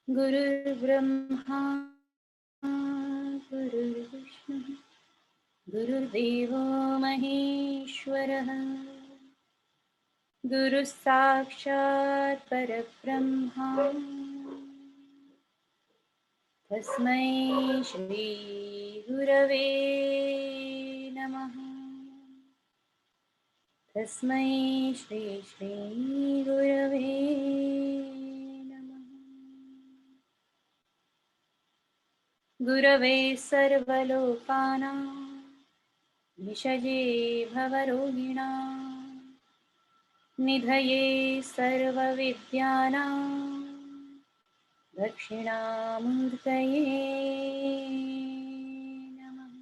गुरुर्ब्रह्मा गुरुर्विष्णु गुरुर्देवो महेश्वरः गुरुः साक्षात् परब्रह्मा तस्मै श्री गुरवे नमः। तस्मै श्री श्री गुरवे नमः। गुरवे सर्वलोकानां विषये भवरोगिणां निधये सर्वविद्यानां दक्षिणामूर्तये नमः।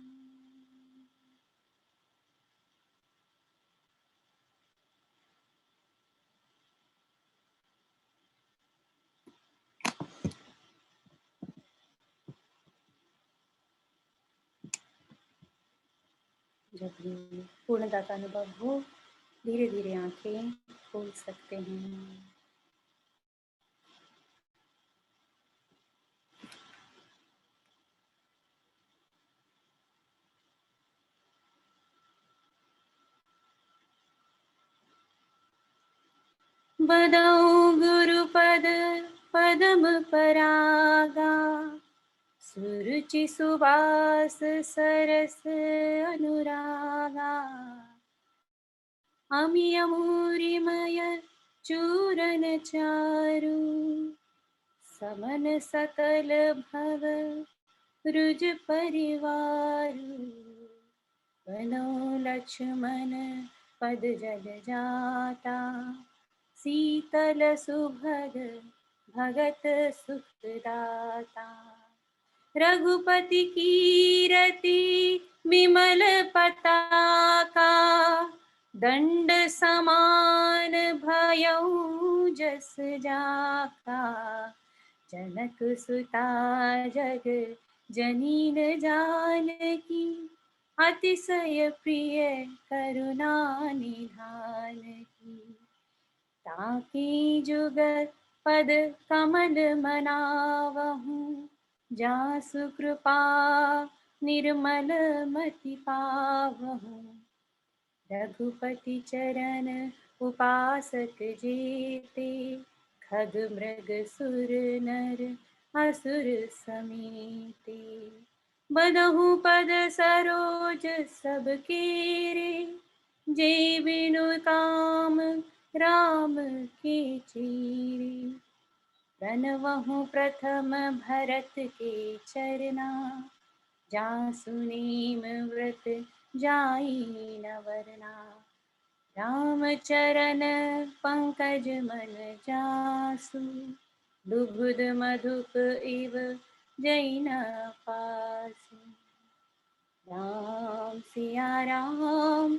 जब भी पूर्णता का अनुभव हो धीरे धीरे आंखें खोल सकते हैं। बदौ गुरुपद पदम परागा सुरुचि सुवास सरस अनुरागा अमियमूरिमय चूरन चारु समन सकल भव रुज परिवारु बनो लक्ष्मण पद जल जाता शीतल सुभग भगत सुखदाता रघुपति कीरति विमल पताका दंड समान भयउ जस जाका जनक सुता जग जनीन जानकी अतिशय प्रिय करुणा निधान की ताकि जुगत पद कमल मनावहु जासु कृपा निर्मल मति पावहु रघुपति चरण उपासक जेते खग मृग सुर नर असुर समेते बदहु पद सरोज सब केरे जय बिनु काम राम के चीरे प्रणवहु प्रथम भरत के चरना जासु नीम व्रत जाई न वरना रामचरण पंकज मन जासु दुबुद मधुप इव जैन पासु राम सिया राम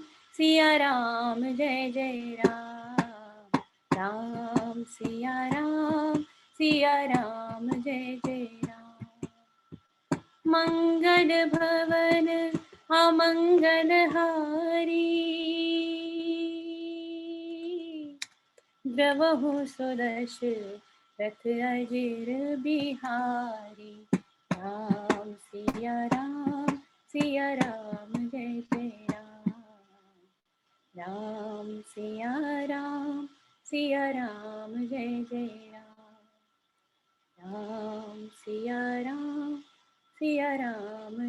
जय जय राम राम सिया राम जय जय राम मंगल भवन अमंगल हारी द्रवहु सुदर्श रथ अजिर बिहारी राम सिया राम जय जय राम राम सिया राम जय जय राम राम सिया राम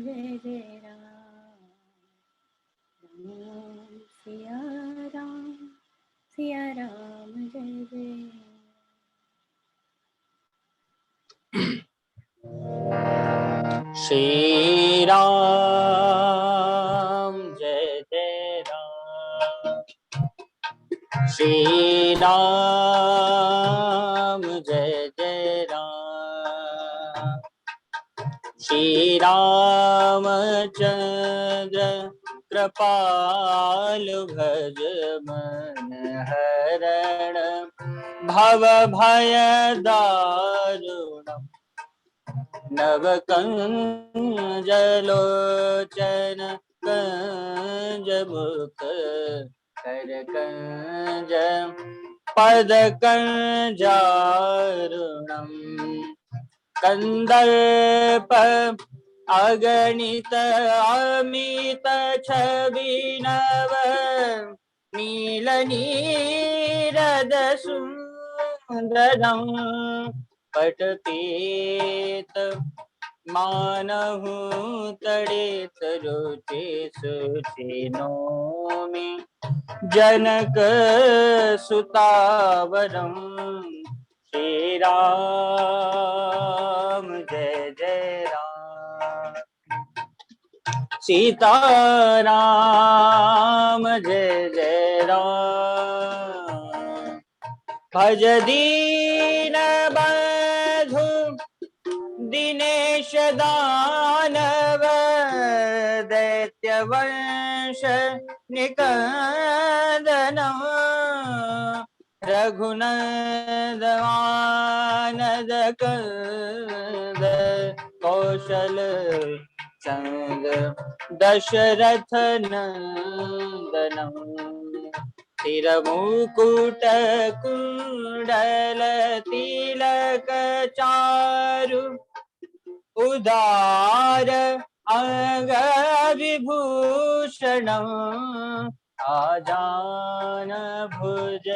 जय जय राम राम सिया राम जय जय श्री राम जय जय राम श्री राम जय जय राम श्री रामचंद्र कृपालु भज मन हरण भव भय दारुण नवकंजलोचन कंजमुख कर कंज पद कंजारुणम कंदर्प अगणित अमित छवि नव नील नीरद सुंदरम पटपीत मानहु तड़ित रुचि सुचि नोमि जनक सुतावरम श्री राम जय जय राम सीताराम जय जय राम भज दीन बंधु दिनेश दानव दैत्य वंश निकंदन रघुनंद आनंद कंद कौशल चंद दशरथ नंदनम तिरमुकुट कुंडल तिलक चारु उदार अंग विभूषणम आजान भुज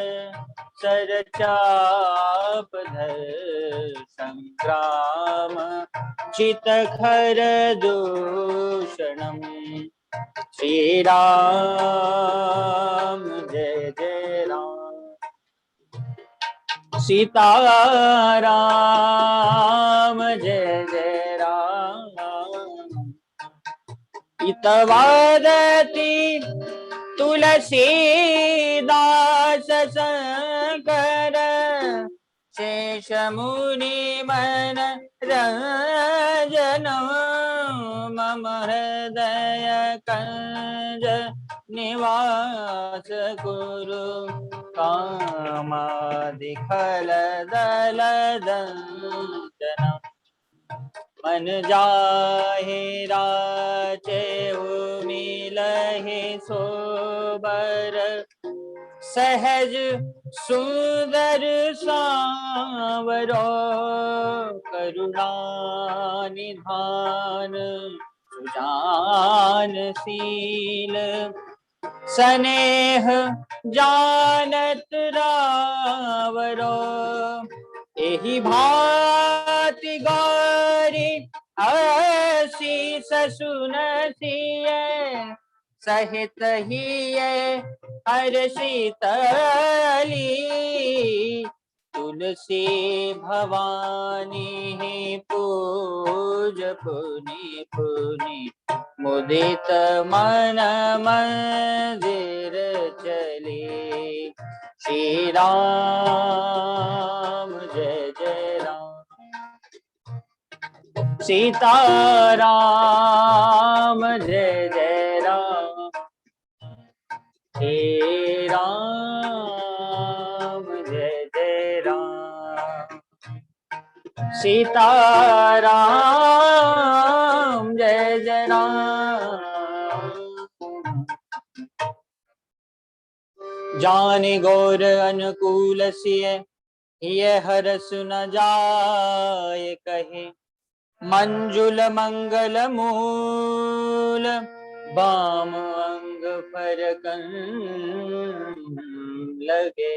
सरचाप धर संग्राम चितखर दूषणम श्री राम जय जय राम सीताराम जय जय राम हितवादती तुलसीदास शंकर शेष मुनि मन रंजन मम हृदय कंज निवास गुरु कामादिखल दल दंजन मन जाहि राचे मिलहि सोबर सहज सुंदर सांवरो करुणा निधान सुजानशील स्नेह जानत रावरो एहि भांति गौरी असीस सुनसिए सहित हिये हर्षितली तुलसी भवानी पूज पुनि पुनि मुदित मन मंदिर चली श्री राम जय जय राम सीताराम जय जय राम श्री राम जय जय राम सीताराम जय जय राम जानि गौर अनुकूल सिय ये हरस न जाय कहे मंजुल मंगल मूल बाम अंग फरकन लगे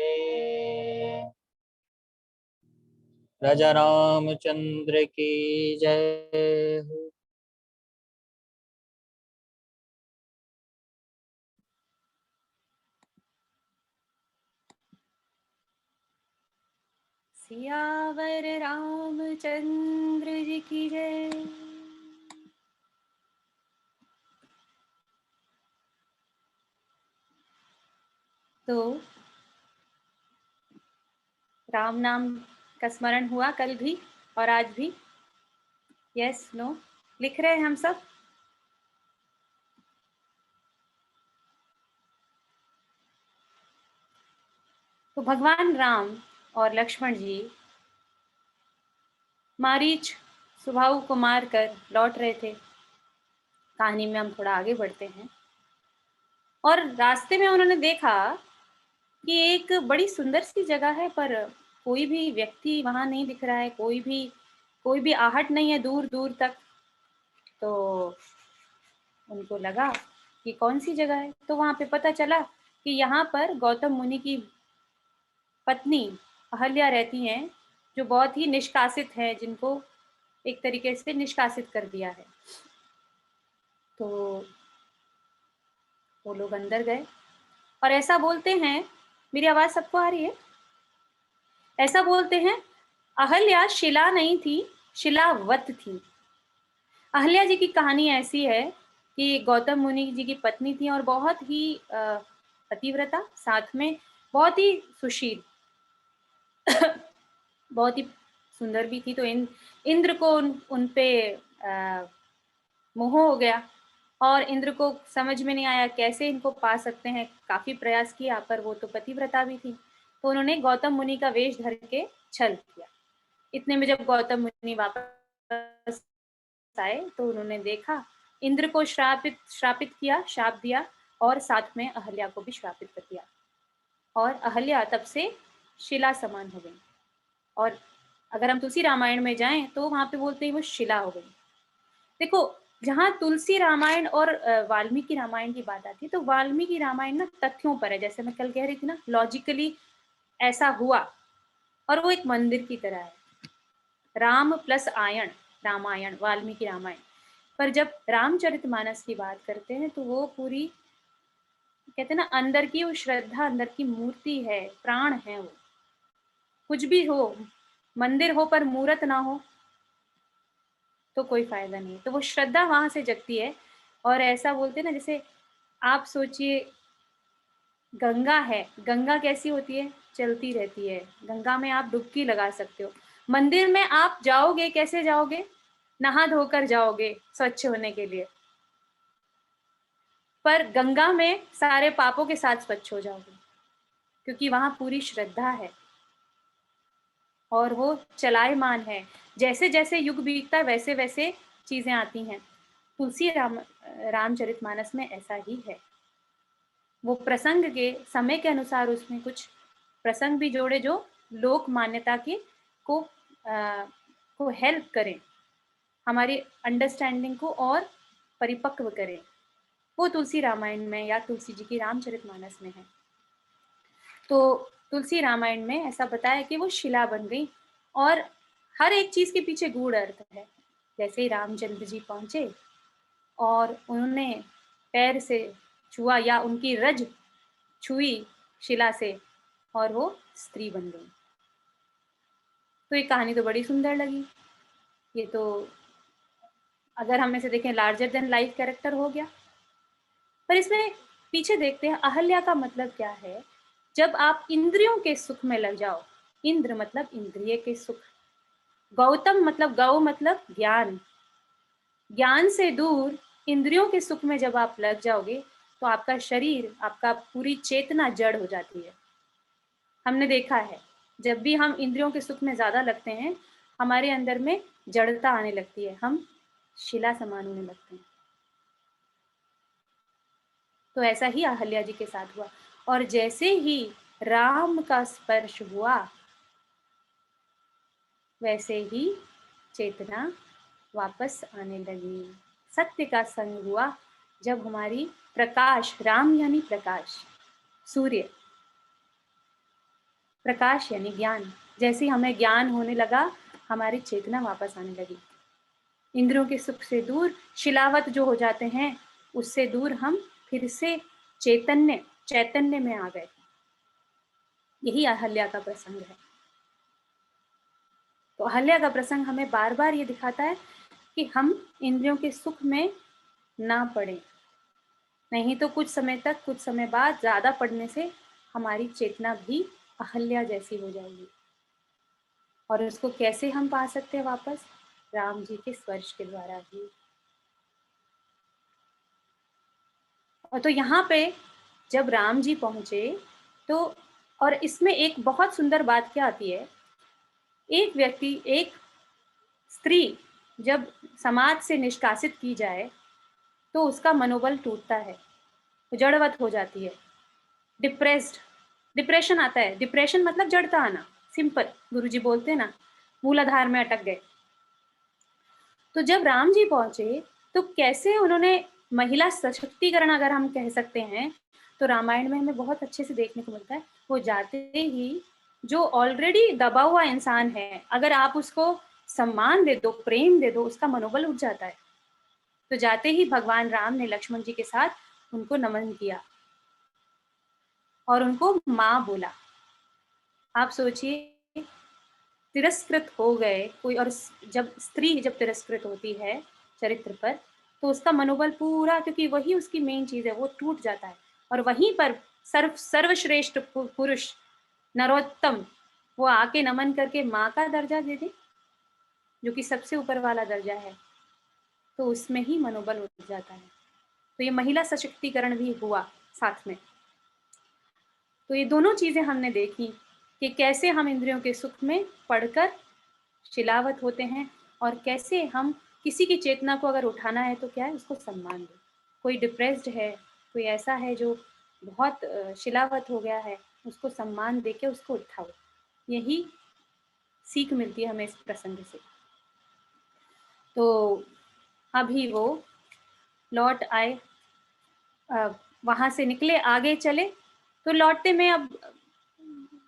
राजा रामचंद्र की जय हो। सियावर रामचंद्र जी की जय। तो राम नाम का स्मरण हुआ कल भी और आज भी? यस नो लिख रहे हैं हम सब। तो भगवान राम और लक्ष्मण जी मारीच सुबाहु को मार कर लौट रहे थे। कहानी में हम थोड़ा आगे बढ़ते हैं और रास्ते में उन्होंने देखा कि एक बड़ी सुंदर सी जगह है, पर कोई भी व्यक्ति वहां नहीं दिख रहा है, कोई भी आहट नहीं है दूर दूर तक। तो उनको लगा कि कौन सी जगह है, तो वहां पे पता चला कि यहाँ पर गौतम मुनि की पत्नी अहल्या रहती हैं, जो बहुत ही निष्कासित है, जिनको एक तरीके से निष्कासित कर दिया है। तो वो लोग अंदर गए और ऐसा बोलते हैं, मेरी आवाज सबको आ रही है? ऐसा बोलते हैं अहल्या शिला नहीं थी, शिलावत थी। अहल्या जी की कहानी ऐसी है कि गौतम मुनि जी की पत्नी थी और बहुत ही पतिव्रता, साथ में बहुत ही सुशील, बहुत ही सुंदर भी थी। तो इंद्र को उन पे मोह हो गया और इंद्र को समझ में नहीं आया कैसे इनको पा सकते हैं। काफी प्रयास किया, पर वो तो पतिव्रता भी थी, तो उन्होंने गौतम मुनि का वेश धर के छल किया। इतने में जब गौतम मुनि वापस आए तो उन्होंने देखा, इंद्र को श्रापित किया, शाप दिया और साथ में अहल्या को भी श्रापित कर दिया और अहल्या तब से शिला समान हो गई। और अगर हम तुलसी रामायण में जाएं तो वहां पे बोलते हैं वो शिला हो गई। देखो, जहाँ तुलसी रामायण और वाल्मीकि रामायण की बात आती है, तो वाल्मीकि रामायण ना तथ्यों पर है, जैसे मैं कल कह रही थी ना, लॉजिकली ऐसा हुआ, और वो एक मंदिर की तरह है। राम प्लस आयण, रामायण, वाल्मीकि रामायण। पर जब रामचरितमानस की बात करते हैं तो वो पूरी, कहते हैं ना, अंदर की वो श्रद्धा, अंदर की मूर्ति है, प्राण है वो। कुछ भी हो, मंदिर हो पर मूर्त ना हो तो कोई फायदा नहीं। तो वो श्रद्धा वहां से जगती है। और ऐसा बोलते हैं ना, जैसे आप सोचिए गंगा है, गंगा कैसी होती है? चलती रहती है। गंगा में आप डुबकी लगा सकते हो। मंदिर में आप जाओगे, कैसे जाओगे? नहा धोकर जाओगे स्वच्छ होने के लिए, पर गंगा में सारे पापों के साथ स्वच्छ हो जाओगे, क्योंकि वहां पूरी श्रद्धा है और वो चलायमान है। जैसे जैसे युग बीतता है वैसे वैसे चीजें आती हैं। तुलसी रामचरितमानस में ऐसा ही है। वो प्रसंग के समय के अनुसार उसमें कुछ प्रसंग भी जोड़े जो लोक मान्यता के को को हेल्प करें, हमारी अंडरस्टैंडिंग को और परिपक्व करें। वो तुलसी रामायण में या तुलसी जी की रामचरितमानस में है। तो तुलसी रामायण में ऐसा बताया कि वो शिला बन गई और हर एक चीज के पीछे गूढ़ अर्थ है। जैसे ही रामचंद्र जी पहुंचे और उन्होंने पैर से छुआ या उनकी रज छुई शिला से और वो स्त्री बन गई। तो ये कहानी तो बड़ी सुंदर लगी। ये तो अगर हम इसे देखें लार्जर देन लाइफ कैरेक्टर हो गया। पर इसमें पीछे देखते हैं अहल्या का मतलब क्या है। जब आप इंद्रियों के सुख में लग जाओ, इंद्र मतलब इंद्रिय के सुख, गौतम मतलब गौ मतलब ज्ञान, ज्ञान से दूर इंद्रियों के सुख में जब आप लग जाओगे तो आपका शरीर, आपका पूरी चेतना जड़ हो जाती है। हमने देखा है जब भी हम इंद्रियों के सुख में ज्यादा लगते हैं, हमारे अंदर में जड़ता आने लगती है, हम शिला समान होने लगते हैं। तो ऐसा ही अहल्या जी के साथ हुआ और जैसे ही राम का स्पर्श हुआ वैसे ही चेतना वापस आने लगी। सत्य का संग हुआ जब हमारी प्रकाश, राम यानी प्रकाश, सूर्य, प्रकाश यानी ज्ञान, जैसे हमें ज्ञान होने लगा हमारी चेतना वापस आने लगी। इंद्रियों के सुख से दूर, शिलावत जो हो जाते हैं उससे दूर हम फिर से चैतन्य में आ गए। यही अहल्या का प्रसंग है। तो अहल्या का प्रसंग हमें बार बार ये दिखाता है कि हम इंद्रियों के सुख में ना पड़े, नहीं तो कुछ समय बाद ज्यादा पड़ने से हमारी चेतना भी अहल्या जैसी हो जाएगी। और उसको कैसे हम पा सकते हैं वापस? राम जी के स्पर्श के द्वारा ही। और तो यहाँ पे जब राम जी पहुंचे तो, और इसमें एक बहुत सुंदर बात क्या आती है, एक व्यक्ति, एक स्त्री जब समाज से निष्कासित की जाए तो उसका मनोबल टूटता है, जड़वत हो जाती है, डिप्रेशन आता है। डिप्रेशन मतलब जड़ता आना, सिंपल। गुरुजी बोलते हैं ना, मूलाधार में अटक गए। तो जब राम जी पहुंचे तो कैसे उन्होंने महिला सशक्तिकरण अगर हम कह सकते हैं, तो रामायण में हमें बहुत अच्छे से देखने को मिलता है। वो जाते ही जो ऑलरेडी दबा हुआ इंसान है, अगर आप उसको सम्मान दे दो, प्रेम दे दो, उसका मनोबल उठ जाता है। तो जाते ही भगवान राम ने लक्ष्मण जी के साथ उनको नमन किया और उनको माँ बोला। आप सोचिए, तिरस्कृत हो गए कोई, और जब स्त्री जब तिरस्कृत होती है चरित्र पर, तो उसका मनोबल पूरा, क्योंकि वही उसकी मेन चीज है, वो टूट जाता है। और वहीं पर सर्वश्रेष्ठ पुरुष नरोत्तम वो आके नमन करके माँ का दर्जा दे दे, जो कि सबसे ऊपर वाला दर्जा है, तो उसमें ही मनोबल उठ जाता है। तो ये महिला सशक्तिकरण भी हुआ साथ में। तो ये दोनों चीजें हमने देखी कि कैसे हम इंद्रियों के सुख में पढ़कर शिलावत होते हैं, और कैसे हम किसी की चेतना को अगर उठाना है तो क्या है, उसको सम्मान दो। कोई डिप्रेस्ड है, कोई ऐसा है जो बहुत शिलावत हो गया है, उसको सम्मान देके उसको उठाओ। यही सीख मिलती है हमें इस प्रसंग से। तो अभी वो लौट आए, वहां से निकले, आगे चले। तो लौटते में अब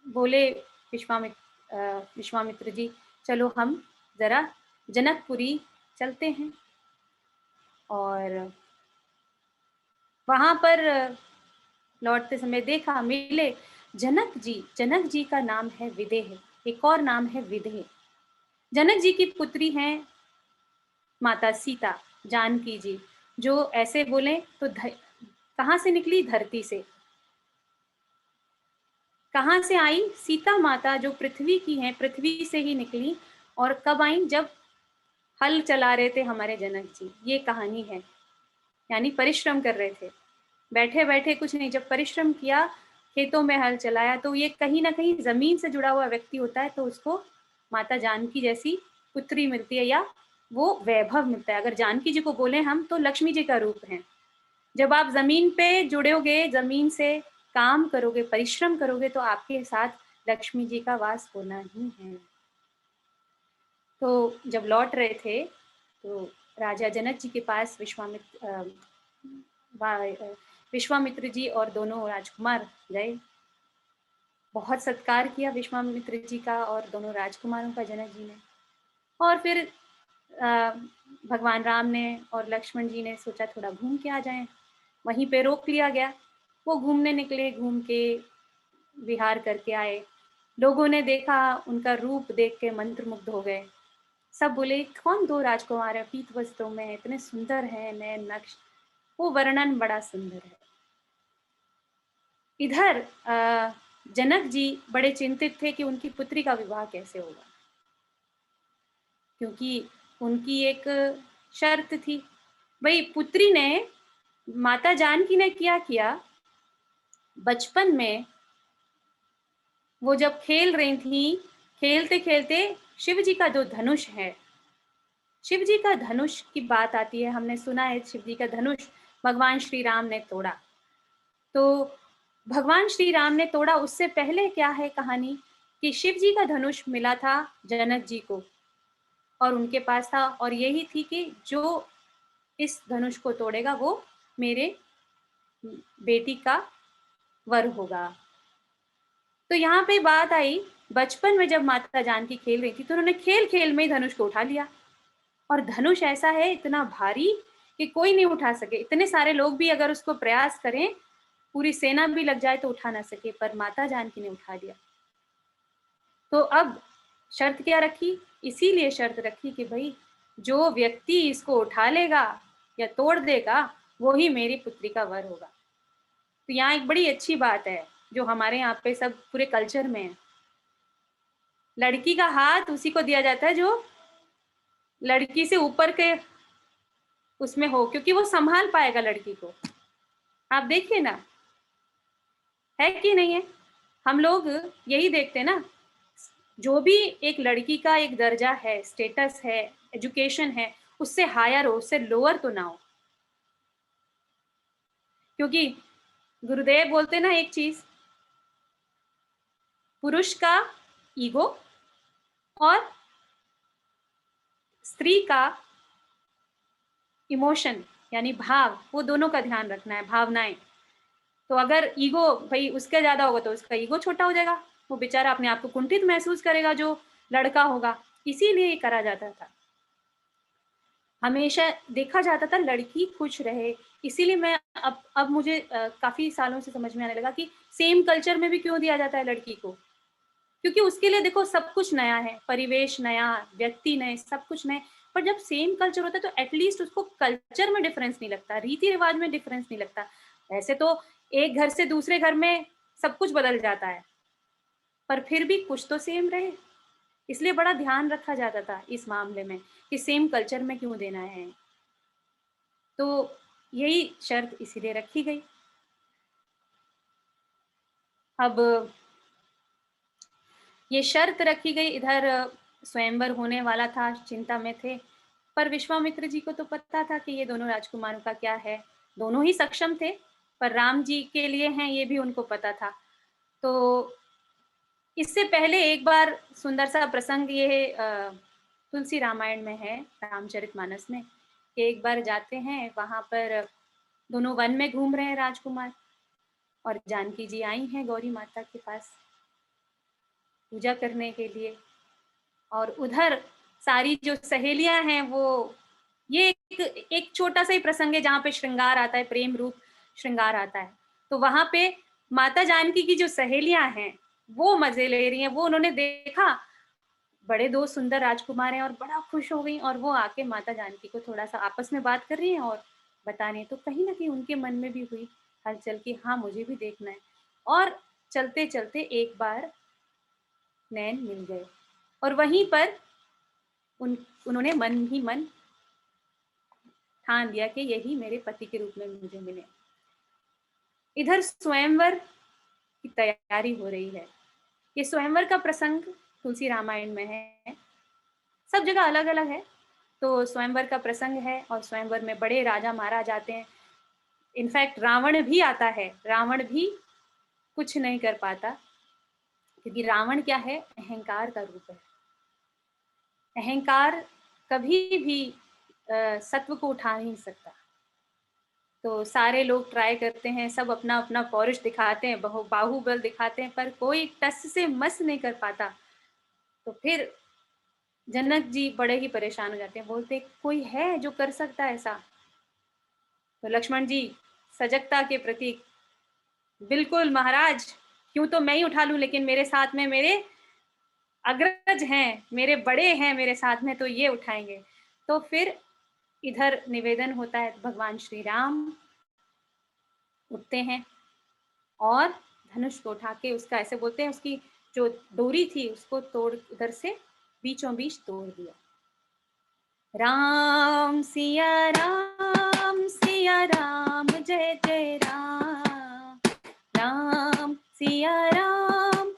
बोले विश्वामित्र जी, चलो हम जरा जनकपुरी चलते हैं। और वहां पर लौटते समय देखा, मिले जनक जी। जनक जी का नाम है विदेह, एक और नाम है विदेह। जनक जी की पुत्री हैं माता सीता, जानकी जी, जो ऐसे बोले तो कहाँ से निकली, धरती से। कहाँ से आई, सीता माता जो पृथ्वी की हैं, पृथ्वी से ही निकली। और कब आई, जब हल चला रहे थे हमारे जनक जी, ये कहानी है। यानी परिश्रम कर रहे थे, बैठे बैठे कुछ नहीं, जब परिश्रम किया, खेतों में हल चलाया, तो ये कहीं ना कहीं जमीन से जुड़ा हुआ व्यक्ति होता है, तो उसको माता जानकी जैसी पुत्री मिलती है, या वो वैभव मिलता है। अगर जानकी जी को बोले हम, तो लक्ष्मी जी का रूप है। जब आप जमीन पे जुड़ोगे, जमीन से काम करोगे, परिश्रम करोगे, तो आपके साथ लक्ष्मी जी का वास होना ही है। तो जब लौट रहे थे, तो राजा जनक जी के पास विश्वामित्र जी और दोनों राजकुमार गए। बहुत सत्कार किया विश्वामित्र जी का और दोनों राजकुमारों का जनक जी ने। और फिर भगवान राम ने और लक्ष्मण जी ने सोचा थोड़ा घूम के आ जाएं, वहीं पे रोक लिया गया। वो घूमने निकले, घूम के विहार करके आए। लोगों ने देखा, उनका रूप देख के मंत्रमुग्ध हो गए। सब बोले, कौन दो राजकुमार है, पीत वस्त्रों में, इतने सुंदर है, नए नक्श। वो वर्णन बड़ा सुंदर है। इधर जनक जी बड़े चिंतित थे कि उनकी पुत्री का विवाह कैसे होगा, क्योंकि उनकी एक शर्त थी। भाई, पुत्री ने, माता जानकी ने क्या किया, बचपन में वो जब खेल रही थी, खेलते खेलते शिव जी का जो धनुष है, शिव जी का धनुष की बात आती है, हमने सुना है शिव जी का धनुष भगवान श्री राम ने तोड़ा। तो भगवान श्री राम ने तोड़ा, उससे पहले क्या है कहानी, कि शिव जी का धनुष मिला था जनक जी को, और उनके पास था, और यही थी कि जो इस धनुष को तोड़ेगा वो मेरे बेटी का वर होगा। तो यहाँ पे बात आई, बचपन में जब माता जानकी खेल रही थी, तो उन्होंने खेल खेल में ही धनुष को उठा लिया। और धनुष ऐसा है इतना भारी कि कोई नहीं उठा सके, इतने सारे लोग भी अगर उसको प्रयास करें, पूरी सेना भी लग जाए तो उठा ना सके, पर माता जानकी ने उठा लिया। तो अब शर्त क्या रखी, इसीलिए शर्त रखी कि भाई जो व्यक्ति इसको उठा लेगा या तोड़ देगा, वो ही मेरी पुत्री का वर होगा। तो यहाँ एक बड़ी अच्छी बात है जो हमारे यहाँ पे सब पूरे कल्चर में है। लड़की का हाथ उसी को दिया जाता है जो लड़की से ऊपर के उसमें हो, क्योंकि वो संभाल पाएगा लड़की को। आप देखिए ना, है कि नहीं है, हम लोग यही देखते हैं ना, जो भी एक लड़की का एक दर्जा है, स्टेटस है, एजुकेशन है, उससे हायर हो, उससे लोअर तो ना हो। क्योंकि गुरुदेव बोलते ना एक चीज, पुरुष का ईगो और स्त्री का इमोशन यानी भाव, वो दोनों का ध्यान रखना है, भावनाएं। तो अगर ईगो भाई उसका ज्यादा होगा तो उसका ईगो छोटा हो जाएगा, वो बेचारा अपने आप को कुंठित महसूस करेगा जो लड़का होगा। इसीलिए ये करा जाता था, हमेशा देखा जाता था लड़की खुश रहे। इसीलिए मैं अब मुझे काफी सालों से समझ में आने लगा कि सेम कल्चर में भी क्यों दिया जाता है लड़की को। क्योंकि उसके लिए देखो सब कुछ नया है, परिवेश नया, व्यक्ति नए, सब कुछ नए। पर जब सेम कल्चर होता है तो एटलीस्ट उसको कल्चर में डिफरेंस नहीं लगता, रीति रिवाज में डिफरेंस नहीं लगता। ऐसे तो एक घर से दूसरे घर में सब कुछ बदल जाता है, पर फिर भी कुछ तो सेम रहे। इसलिए बड़ा ध्यान रखा जाता था इस मामले में कि सेम कल्चर में क्यों देना है। तो यही शर्त इसीलिए रखी गई। अब ये शर्त रखी गई, इधर स्वयंवर होने वाला था, चिंता में थे। पर विश्वामित्र जी को तो पता था कि ये दोनों राजकुमारों का क्या है, दोनों ही सक्षम थे, पर राम जी के लिए हैं ये भी उनको पता था। तो इससे पहले एक बार सुंदर सा प्रसंग ये तुलसी रामायण में है, रामचरितमानस में। एक बार जाते हैं वहां पर, दोनों वन में घूम रहे हैं राजकुमार, और जानकी जी आई हैं गौरी माता के पास पूजा करने के लिए। और उधर सारी जो सहेलियां हैं वो, ये एक छोटा सा ही प्रसंग है जहाँ पे श्रृंगार आता है, प्रेम रूप श्रृंगार आता है। तो वहां पे माता जानकी की जो सहेलियां हैं वो मजे ले रही हैं। वो उन्होंने देखा बड़े दो सुंदर राजकुमार हैं और बड़ा खुश हो गई, और वो आके माता जानकी को थोड़ा सा आपस में बात कर रही हैं और बता रही हैं। तो कहीं ना कहीं उनके मन में भी हुई हलचल की हाँ मुझे भी देखना है। और चलते चलते एक बार नैन मिल गए, और वहीं पर उन्होंने मन ही मन ठान लिया कि यही मेरे पति के रूप में मुझे मिले। इधर स्वयंवर की तैयारी हो रही है। ये स्वयंवर का प्रसंग तुलसी रामायण में है, सब जगह अलग अलग है। तो स्वयंवर का प्रसंग है और स्वयंवर में बड़े राजा महाराज आते हैं। इनफैक्ट रावण भी आता है, रावण भी कुछ नहीं कर पाता, क्योंकि रावण क्या है, अहंकार का रूप है। अहंकार कभी भी सत्व को उठा नहीं सकता। तो सारे लोग ट्राई करते हैं, सब अपना अपना पौरुष दिखाते हैं, बाहुबल दिखाते हैं, पर कोई टस से मस नहीं कर पाता। तो फिर जनक जी बड़े ही परेशान हो जाते हैं, बोलते कोई है जो कर सकता है ऐसा। तो लक्ष्मण जी सजगता के प्रतीक, बिल्कुल महाराज, क्यों तो मैं ही उठा लूं, लेकिन मेरे साथ में मेरे अग्रज हैं, मेरे बड़े हैं मेरे साथ में, तो ये उठाएंगे। तो फिर इधर निवेदन होता है, भगवान श्री राम उठते हैं और धनुष को उठा के उसका ऐसे बोलते हैं, उसकी जो डोरी थी उसको तोड़, उधर से बीचों बीच तोड़ दिया। राम सिया राम जय जय राम, राम सिया राम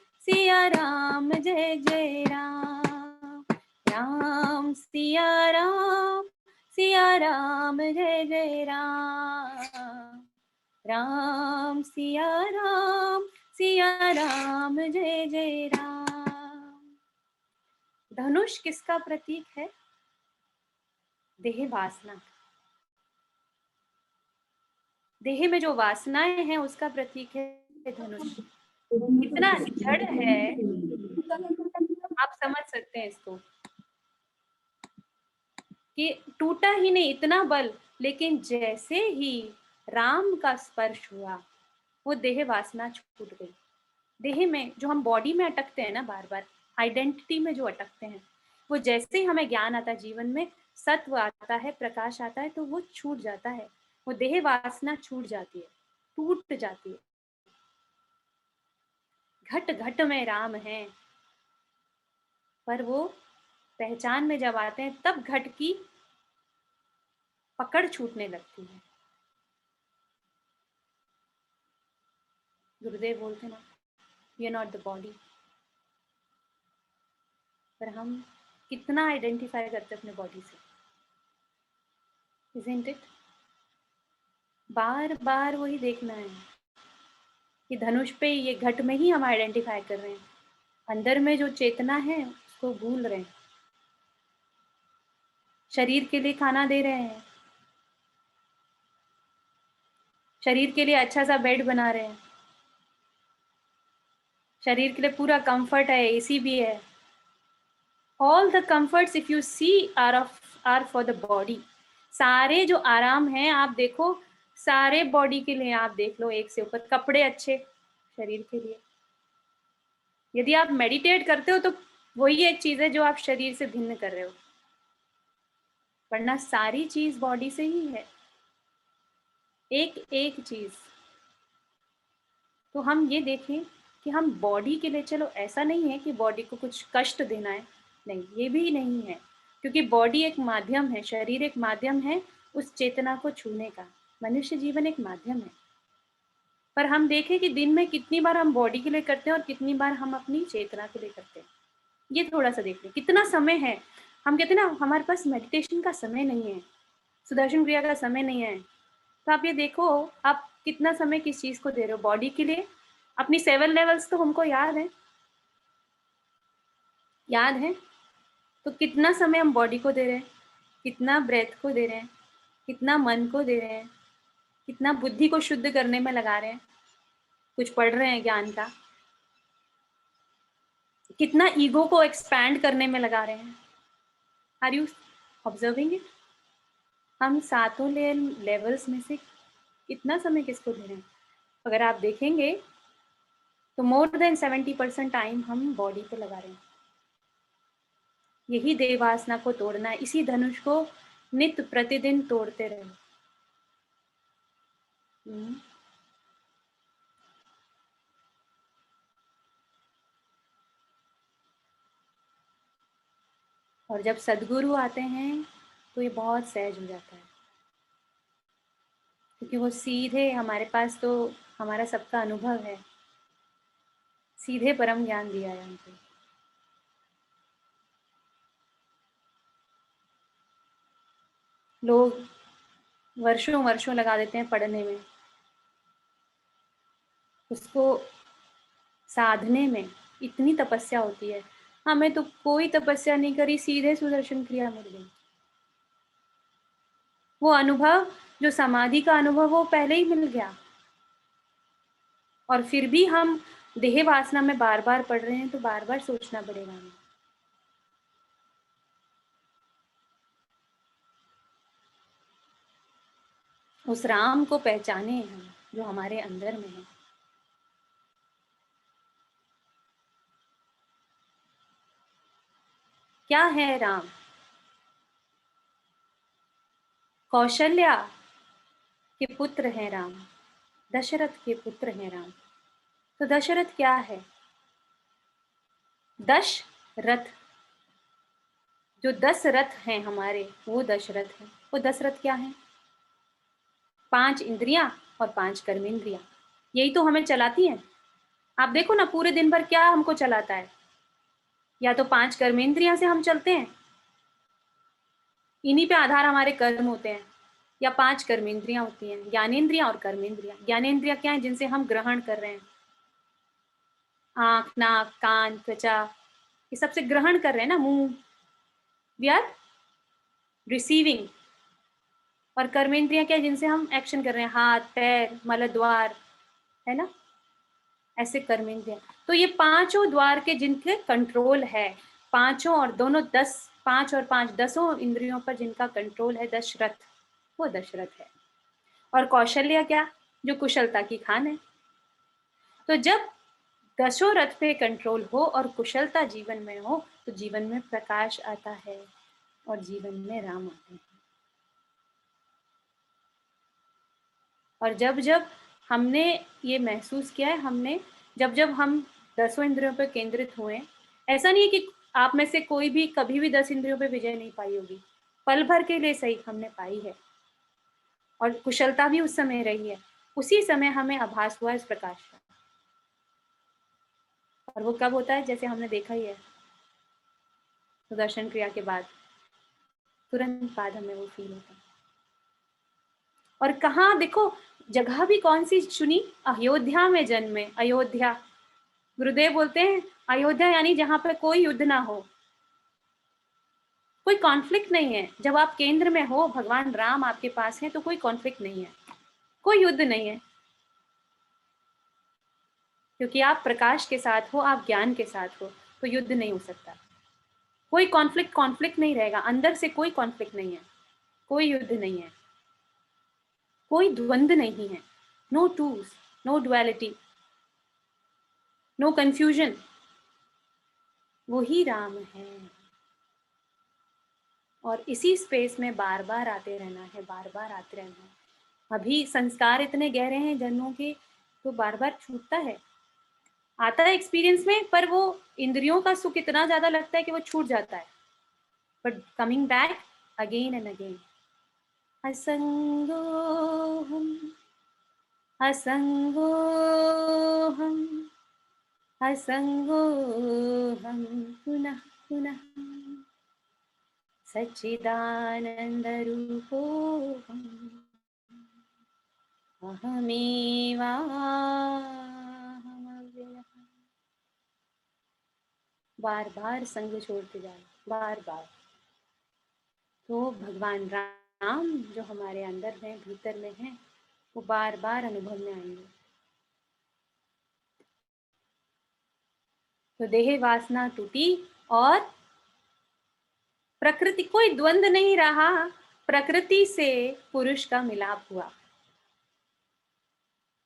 जय जय राम, राम सिया राम जय जय राम, राम सिया राम जय जय राम। धनुष किसका प्रतीक है? देह वासना। देह में जो वासनाएं हैं उसका प्रतीक है धनुष। इतना जड़ है, आप समझ सकते हैं इसको, कि टूटा ही नहीं, इतना बल, लेकिन जैसे ही राम का स्पर्श हुआ वो देह वासना छूट गई। देह में जो हम बॉडी में अटकते हैं ना बार बार, आइडेंटिटी में जो अटकते हैं, वो जैसे ही हमें ज्ञान आता है, जीवन में सत्व आता है, प्रकाश आता है, तो वो छूट जाता है। वो देह वासना छूट जाती है, टूट जाती है। घट घट में राम है, पर वो पहचान में जब आते हैं तब घट की पकड़ छूटने लगती है। गुरुदेव बोलते ना, we are not the body, पर हम कितना आइडेंटिफाई करते हैं अपने बॉडी से, इज़न्ट इट? बार बार वही देखना है कि धनुष पे ये घट में ही हम आइडेंटिफाई कर रहे हैं, अंदर में जो चेतना है उसको भूल रहे हैं। शरीर के लिए खाना दे रहे हैं, शरीर के लिए अच्छा सा बेड बना रहे हैं, शरीर के लिए पूरा कंफर्ट है, एसी भी है। All the comforts if you see are for the body. सारे जो आराम हैं आप देखो, सारे बॉडी के लिए। आप देख लो, एक से ऊपर कपड़े अच्छे शरीर के लिए। यदि आप मेडिटेट करते हो तो वही एक चीज है जो आप शरीर से भिन्न कर रहे हो, वरना सारी चीज बॉडी से ही है, एक एक चीज। तो हम ये देखें कि हम बॉडी के लिए, चलो ऐसा नहीं है कि बॉडी को कुछ कष्ट देना है, नहीं, ये भी नहीं है, क्योंकि बॉडी एक माध्यम है, शरीर एक माध्यम है उस चेतना को छूने का। मनुष्य जीवन एक माध्यम है, पर हम देखें कि दिन में कितनी बार हम बॉडी के लिए करते हैं और कितनी बार हम अपनी चेतना के लिए करते हैं। ये थोड़ा सा देख लें, कितना समय है। हम कहते हैं ना, हमारे पास मेडिटेशन का समय नहीं है, सुदर्शन क्रिया का समय नहीं है। तो आप ये देखो, आप कितना समय किस चीज को दे रहे हो बॉडी के लिए। अपनी 7 लेवल्स तो हमको याद है, याद है। तो कितना समय हम बॉडी को दे रहे हैं, कितना ब्रेथ को दे रहे हैं, कितना मन को दे रहे हैं, कितना बुद्धि को शुद्ध करने में लगा रहे हैं, कुछ पढ़ रहे हैं ज्ञान का, कितना ईगो को एक्सपैंड करने में लगा रहे हैं। Are you observing it? हम सातों लेवल्स में से कितना समय किसको दे रहे हैं? अगर आप देखेंगे तो मोर देन 70% टाइम हम बॉडी पे लगा रहे हैं। यही देवासना को तोड़ना है, इसी धनुष को नित्य प्रतिदिन तोड़ते रहे। और जब सदगुरु आते हैं तो ये बहुत सहज हो जाता है, क्योंकि वो सीधे हमारे पास, तो हमारा सबका अनुभव है, सीधे परम ज्ञान दिया है हमको। लोग वर्षों वर्षों लगा देते हैं पढ़ने में, उसको साधने में इतनी तपस्या होती है। हमें तो कोई तपस्या नहीं करी, सीधे सुदर्शन क्रिया मिल गई। वो अनुभव, जो समाधि का अनुभव, वो पहले ही मिल गया, और फिर भी हम देह वासना में बार बार पढ़ रहे हैं, तो बार बार सोचना पड़ेगा हमें। उस राम को पहचाने हम जो हमारे अंदर में है। क्या है राम? कौशल्या के पुत्र हैं राम, दशरथ के पुत्र हैं राम। तो दशरथ क्या है? दश रथ, जो 10 रथ हैं हमारे, वो दशरथ है। वो दशरथ क्या है? 5 इंद्रियां और 5 कर्मेंद्रियां, यही तो हमें चलाती हैं। आप देखो ना, पूरे दिन भर क्या हमको चलाता है? या तो 5 कर्मेंद्रियां से हम चलते हैं, इन्हीं पे आधार हमारे कर्म होते हैं, या 5 कर्मेंद्रियां होती हैं, ज्ञानेंद्रियां और कर्मेंद्रियां। ज्ञानेंद्रियां क्या है? जिनसे हम ग्रहण कर रहे हैं, आंख, नाक, कान, त्वचा, ये सबसे ग्रहण कर रहे हैं ना, मुंह, वी आर रिसीविंग। और कर्मेंद्रियां क्या है? जिनसे हम एक्शन कर रहे हैं, हाथ, पैर, मलद्वार, है ना, ऐसे कर्मेंद्रियां। तो ये पांचों द्वार के जिनके कंट्रोल है, पांचों, और दोनों 10, 5 और 5, 10 इंद्रियों पर जिनका कंट्रोल है, दशरथ, वो दशरथ है। और कौशल्या क्या? जो कुशलता की खान है। तो जब 10 रथ पे कंट्रोल हो और कुशलता जीवन में हो, तो जीवन में प्रकाश आता है और जीवन में राम आते हैं। और जब जब हमने ये महसूस किया है, हमने जब जब हम 10 इंद्रियों पर केंद्रित हुए, ऐसा नहीं है कि आप में से कोई भी कभी भी 10 इंद्रियों पर विजय नहीं पाई होगी, पल भर के लिए सही हमने पाई है, और कुशलता भी उस समय रही है। उसी समय हमें आभास हुआ इस प्रकाश का। और वो कब होता है? जैसे हमने देखा ही है, सुदर्शन क्रिया के बाद तुरंत बाद हमें वो फील होता है। और कहाँ देखो, जगह भी कौन सी चुनी, अयोध्या में जन्मे। अयोध्या, गुरुदेव बोलते हैं अयोध्या यानी जहां पर कोई युद्ध ना हो, कोई कॉन्फ्लिक्ट नहीं है। जब आप केंद्र में हो, भगवान राम आपके पास हैं, तो कोई कॉन्फ्लिक्ट नहीं है, कोई युद्ध नहीं है, क्योंकि आप प्रकाश के साथ हो, आप ज्ञान के साथ हो, तो युद्ध नहीं हो सकता। कोई कॉन्फ्लिक्ट नहीं रहेगा, अंदर से कोई कॉन्फ्लिक्ट नहीं है, कोई युद्ध नहीं है, कोई द्वंद नहीं है। No twos, no duality, no confusion. वही राम है। और इसी स्पेस में बार बार आते रहना है, बार बार आते रहना है। अभी संस्कार इतने गहरे हैं जन्मों के, तो बार बार छूटता है, आता है एक्सपीरियंस में, पर वो इंद्रियों का सुख इतना ज्यादा लगता है कि वो छूट जाता है। But coming back again and again. असंगोहम, असंगोहम, असंगोहम, पुनः पुनः सच्चिदानंदरूपोहम अहमेवाहमव्ययः। बार बार संग छोड़ते जाए, बार बार। तो भगवान राम जो हमारे अंदर हैं, भीतर में हैं, वो बार बार अनुभव में आएंगे। तो देह वासना टूटी और प्रकृति, कोई द्वंद नहीं रहा, प्रकृति से पुरुष का मिलाप हुआ।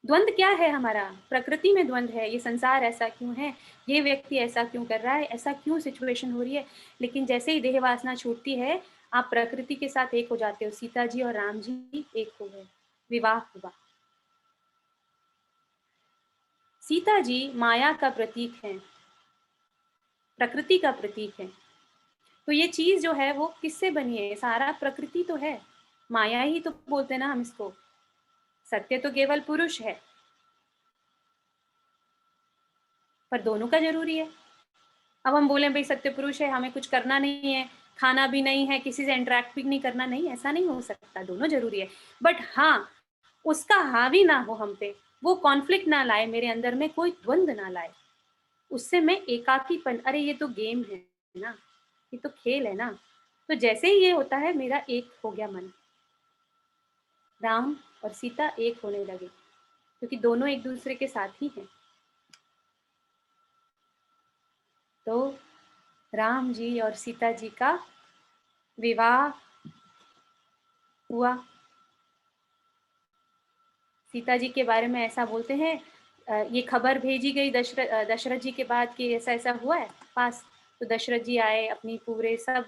द्वंद क्या है हमारा? प्रकृति में द्वंद है, ये संसार ऐसा क्यों है, ये व्यक्ति ऐसा क्यों कर रहा है, ऐसा क्यों सिचुएशन हो रही है। लेकिन जैसे ही देह वासना छूटती है, आप प्रकृति के साथ एक हो जाते हो। सीता जी और राम जी एक हो गए, विवाह हुआ। सीता जी माया का प्रतीक है, प्रकृति का प्रतीक है। तो ये चीज जो है वो किससे बनी है? सारा प्रकृति तो है, माया ही तो बोलते हैं ना हम इसको। सत्य तो केवल पुरुष है, पर दोनों का जरूरी है। अब हम बोले भाई सत्य पुरुष है, हमें कुछ करना नहीं है, खाना भी नहीं है, किसी से इंटरेक्ट भी नहीं करना, नहीं, ऐसा नहीं हो सकता। दोनों जरूरी है। बट हाँ, उसका हावी ना हो हम पे, वो कॉन्फ्लिक्ट ना लाए मेरे अंदर में, कोई द्वंद ना लाए। उससे मैं एकाकीपन, अरे ये तो गेम है ना, ये तो खेल है ना। तो जैसे ही ये होता है, मेरा एक हो गया मन। राम और सीता एक होने लगे, क्योंकि दोनों एक दूसरे के साथ ही हैं। तो राम जी और सीता जी का विवाह हुआ। सीता जी के बारे में ऐसा बोलते हैं, ये खबर भेजी गई दशरथ जी के बाद कि ऐसा ऐसा हुआ है पास। तो दशरथ जी आए, अपनी पूरे सब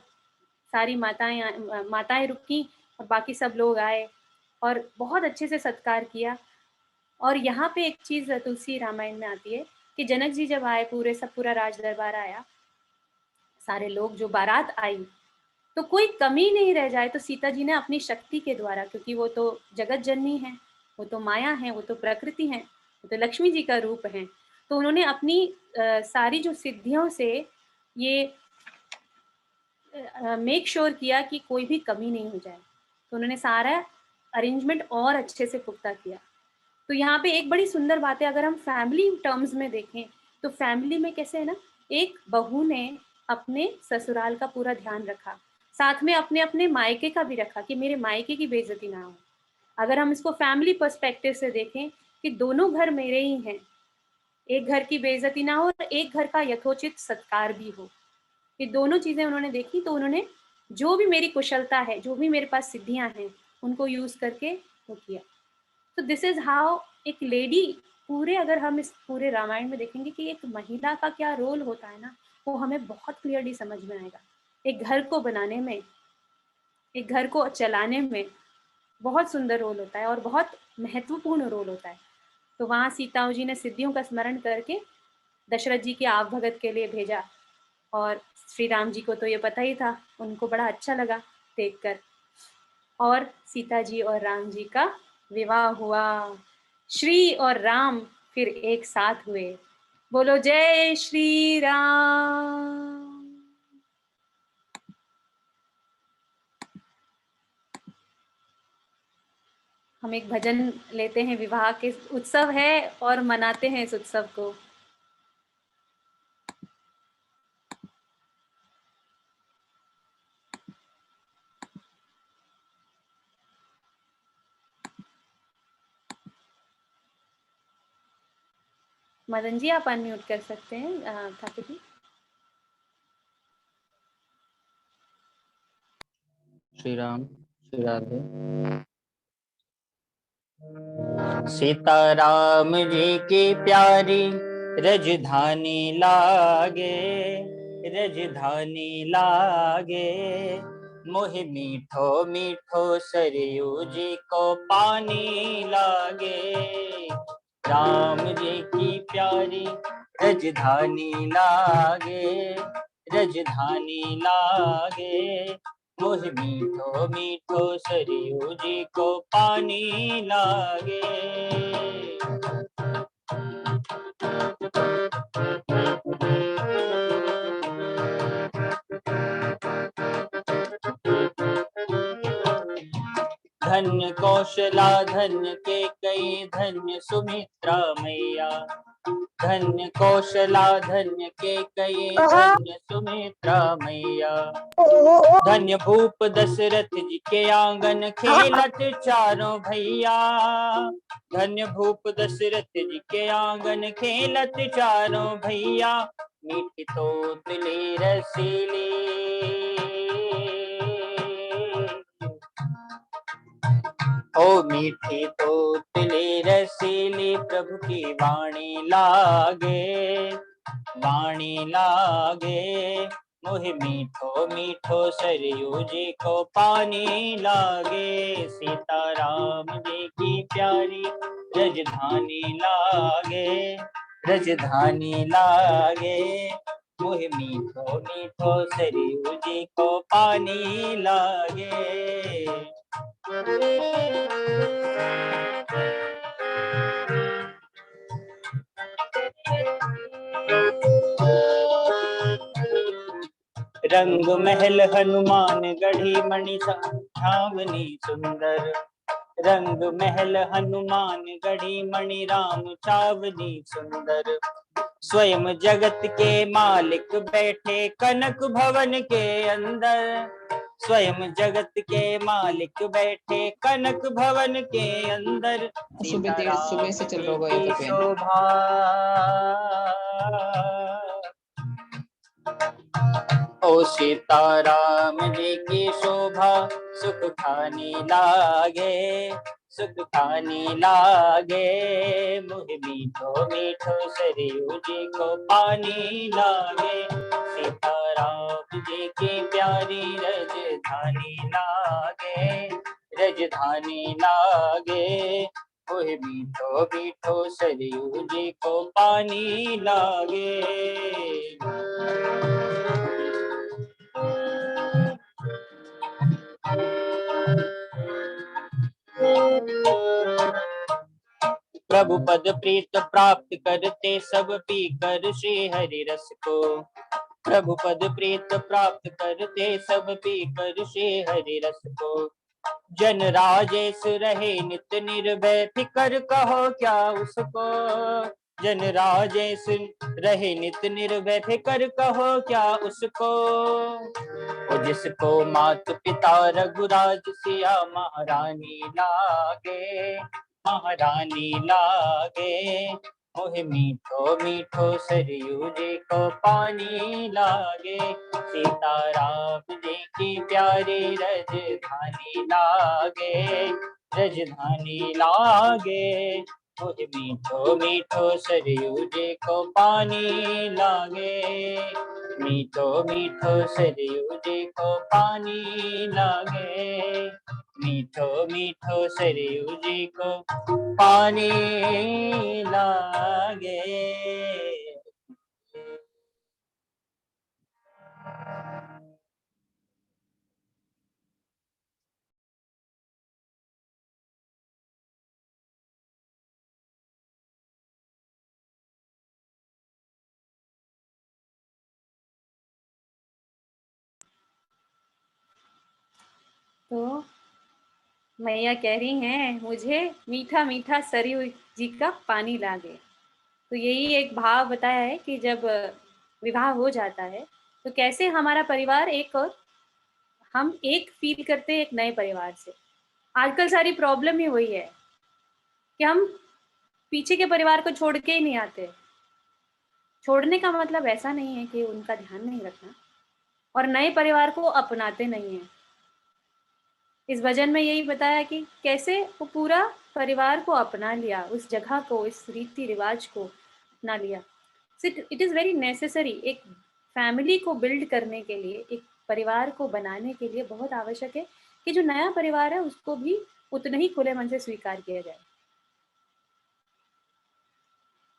सारी माताएं रुकी और बाकी सब लोग आए और बहुत अच्छे से सत्कार किया। और यहाँ पे एक चीज तुलसी रामायण में आती है कि जनक जी जब आए, पूरा राज दरबार आया, सारे लोग जो बारात आई, तो कोई कमी नहीं रह जाए, तो सीता जी ने अपनी शक्ति के द्वारा, क्योंकि वो तो जगत जननी है, वो तो माया है, वो तो प्रकृति है, वो तो लक्ष्मी जी का रूप है, तो उन्होंने अपनी सारी जो सिद्धियों से ये मेक श्योर किया कि कोई भी कमी नहीं हो जाए। तो उन्होंने सारा अरेंजमेंट और अच्छे से पुख्ता किया। तो यहाँ पे एक बड़ी सुंदर बात है, अगर हम फैमिली टर्म्स में देखें, तो फैमिली में कैसे है ना, एक बहू ने अपने ससुराल का पूरा ध्यान रखा, साथ में अपने अपने मायके का भी रखा कि मेरे मायके की बेइज्जती ना हो। अगर हम इसको फैमिली पर्सपेक्टिव से देखें कि दोनों घर मेरे ही हैं, एक घर की बेइज्जती ना हो और एक घर का यथोचित सत्कार भी हो, ये दोनों चीजें उन्होंने देखी। तो उन्होंने जो भी मेरी कुशलता है, जो भी मेरे पास सिद्धियां हैं, उनको यूज करके वो किया। तो दिस इज हाउ एक लेडी, पूरे अगर हम इस पूरे रामायण में देखेंगे कि एक महिला का क्या रोल होता है ना, वो हमें बहुत क्लियरली समझ में आएगा। एक घर को बनाने में, एक घर को चलाने में बहुत सुंदर रोल होता है और बहुत महत्वपूर्ण रोल होता है। तो वहाँ सीता जी ने सिद्धियों का स्मरण करके दशरथ जी की आव भगत के लिए भेजा। और श्री राम जी को तो ये पता ही था, उनको बड़ा अच्छा लगा देखकर, और सीता जी और राम जी का विवाह हुआ। श्री और राम फिर एक साथ हुए। बोलो जय श्री राम। हम एक भजन लेते हैं, विवाह के उत्सव है और मनाते हैं इस उत्सव को। मदन जी आप अनम्यूट कर सकते हैं ठाकुर जी। श्री राम, श्री राधे। सीताराम जी की प्यारी रजधानी लागे, रजधानी लागे। मोहि मीठो मीठो सरयू जी को पानी लागे। राम जी की प्यारी रजधानी लागे, रजधानी लागे। मोहि मीठो मीठो सरयू जी को पानी लागे। धन्य कौशला धन्य के कई धन्य सुमित्रा मैया। धन्य कौशला धन्य के कई धन्य सुमित्रा मैया। धन्य भूप दशरथ जी के आंगन खेलत चारों भैया। धन्य भूप दशरथ जी के आंगन खेलत चारों भैया। मीठी तोतली रसीली, ओ मीठी तोतली रसीली प्रभु की वाणी लागे, वाणी लागे। मोहि मीठो मीठो सरयू जी को पानी लागे। सीताराम जी की प्यारी रजधानी लागे, रजधानी लागे। मोहि मीठो मीठो सरयू जी को पानी लागे। रंग महल हनुमान गढ़ी मणि छावनी सुंदर। रंग महल हनुमान गढ़ी मणि राम छावनी सुंदर। स्वयं जगत के मालिक बैठे कनक भवन के अंदर। स्वयं जगत के मालिक बैठे कनक भवन के अंदर। सुबह से चल रहा होगा ये की तो पेन। शोभा, ओ सीताराम जी की शोभा सुख खानी लागे, सुख खानी लागे। मुझे मीठो मीठो सरयू जी को पानी लागे। सीताराम जी की प्यारी रजधानी लागे, रजधानी लागे। मुझे मीठो मीठो सरयू जी को पानी लागे। प्रभु पद प्रीत प्राप्त करते सब पीकर श्री हरि रस को। प्रभु पद प्रीत प्राप्त करते सब पीकर श्री हरि रस को। जन राजेश रहे नित निर्भय फिकर कहो क्या उसको। जन राजेश रहे नित निर्भय फिकर कहो क्या उसको। और जिसको मात पिता रघुराज सिया महारानी लागे, महारानी लागे। मोहे मीठो मीठो सरयू जी को पानी लागे। सीताराम जी की प्यारी रजधानी लागे, रजधानी लागे। मोहे मीठो मीठो सरयू जी को पानी लागे। मीठो मीठो सरयू जी को पानी लागे। मीठो मीठो सरयू जी को पानी लागे। तो मैया कह रही हैं मुझे मीठा मीठा सरयू जी का पानी लागे। तो यही एक भाव बताया है कि जब विवाह हो जाता है तो कैसे हमारा परिवार एक और हम एक फील करते हैं एक नए परिवार से। आजकल सारी प्रॉब्लम ही वही है कि हम पीछे के परिवार को छोड़ के ही नहीं आते। छोड़ने का मतलब ऐसा नहीं है कि उनका ध्यान नहीं रखना, और नए परिवार को अपनाते नहीं हैं। इस भजन में यही बताया कि कैसे वो पूरा परिवार को अपना लिया, उस जगह को, इस रीति रिवाज को अपना लिया। It is very necessary. एक फैमिली को बिल्ड करने के लिए, एक परिवार को बनाने के लिए बहुत आवश्यक है कि जो नया परिवार है उसको भी उतने ही खुले मन से स्वीकार किया जाए।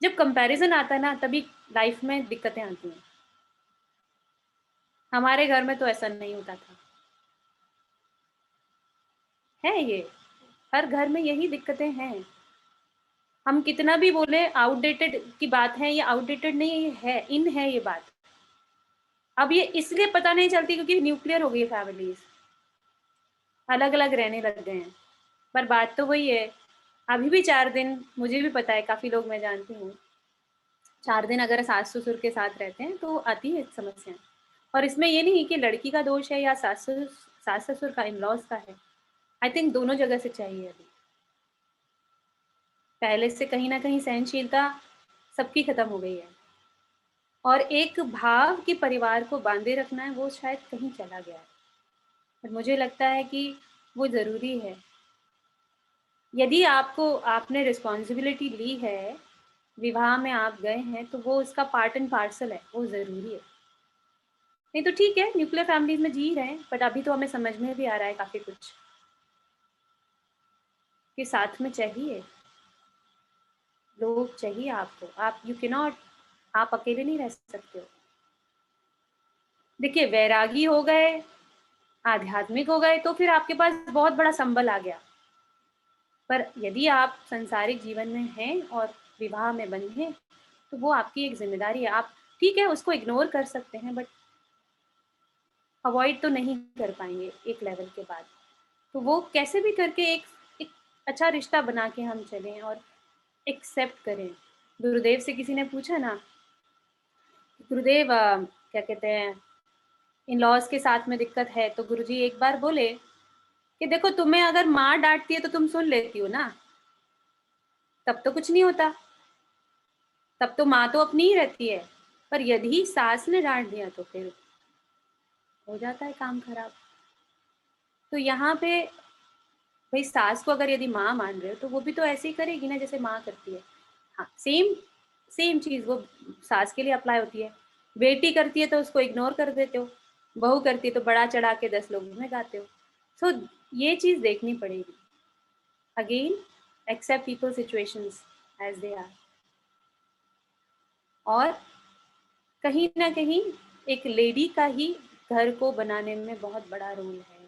जब कंपैरिजन आता है ना, तभी लाइफ में दिक्कतें आती हैं। हमारे घर में तो ऐसा नहीं होता था, है ये, हर घर में यही दिक्कतें हैं। हम कितना भी बोले आउटडेटेड की बात है, ये आउटडेटेड नहीं है, इन है ये बात। अब ये इसलिए पता नहीं चलती क्योंकि न्यूक्लियर हो गई फैमिलीज, अलग अलग रहने लग गए हैं। पर बात तो वही है। अभी भी 4 दिन, मुझे भी पता है, काफी लोग मैं जानती हूँ, 4 दिन अगर सास ससुर के साथ रहते हैं तो आती है समस्या। और इसमें ये नहीं कि लड़की का दोष है या सास ससुर का, इन लॉज का है। आई थिंक दोनों जगह से चाहिए। अभी पहले से कहीं ना कहीं सहनशीलता सबकी खत्म हो गई है, और एक भाव कि परिवार को बांधे रखना है वो शायद कहीं चला गया है। पर मुझे लगता है कि वो ज़रूरी है। यदि आपने रिस्पॉन्सिबिलिटी ली है, विवाह में आप गए हैं, तो वो उसका पार्ट एंड पार्सल है, वो ज़रूरी है। नहीं तो ठीक है, न्यूक्लियर फैमिलीज में जी रहे हैं, बट अभी तो हमें समझ में भी आ रहा है काफ़ी कुछ कि साथ में चाहिए, लोग चाहिए आपको। आप यू कैन नॉट, आप अकेले नहीं रह सकते हो। देखिए, वैरागी हो गए, आध्यात्मिक हो गए, तो फिर आपके पास बहुत बड़ा संबल आ गया। पर यदि आप संसारिक जीवन में हैं और विवाह में बंधे हैं, तो वो आपकी एक जिम्मेदारी है। आप ठीक है उसको इग्नोर कर सकते हैं, बट अवॉइड तो नहीं कर पाएंगे एक लेवल के बाद। तो वो कैसे भी करके एक अच्छा रिश्ता बना के हम चलें और एक्सेप्ट करें। गुरुदेव से किसी ने पूछा ना, गुरुदेव क्या कहते हैं, इन लॉज के साथ में दिक्कत है, तो गुरुजी एक बार बोले कि देखो, तुम्हें अगर माँ डांटती है तो तुम सुन लेती हो ना, तब तो कुछ नहीं होता, तब तो माँ तो अपनी ही रहती है। पर यदि सास ने डांट दिया तो फिर हो जाता है काम खराब। तो यहाँ पे भाई, सास को अगर यदि माँ मान रहे हो तो वो भी तो ऐसे ही करेगी ना जैसे माँ करती है। हाँ, सेम सेम चीज़ वो सास के लिए अप्लाई होती है। बेटी करती है तो उसको इग्नोर कर देते हो, बहू करती है तो बड़ा चढ़ा के 10 लोगों में गाते हो। सो ये चीज़ देखनी पड़ेगी। Again, accept people situations as they are. और कहीं ना कहीं एक लेडी का ही घर को बनाने में बहुत बड़ा रोल है,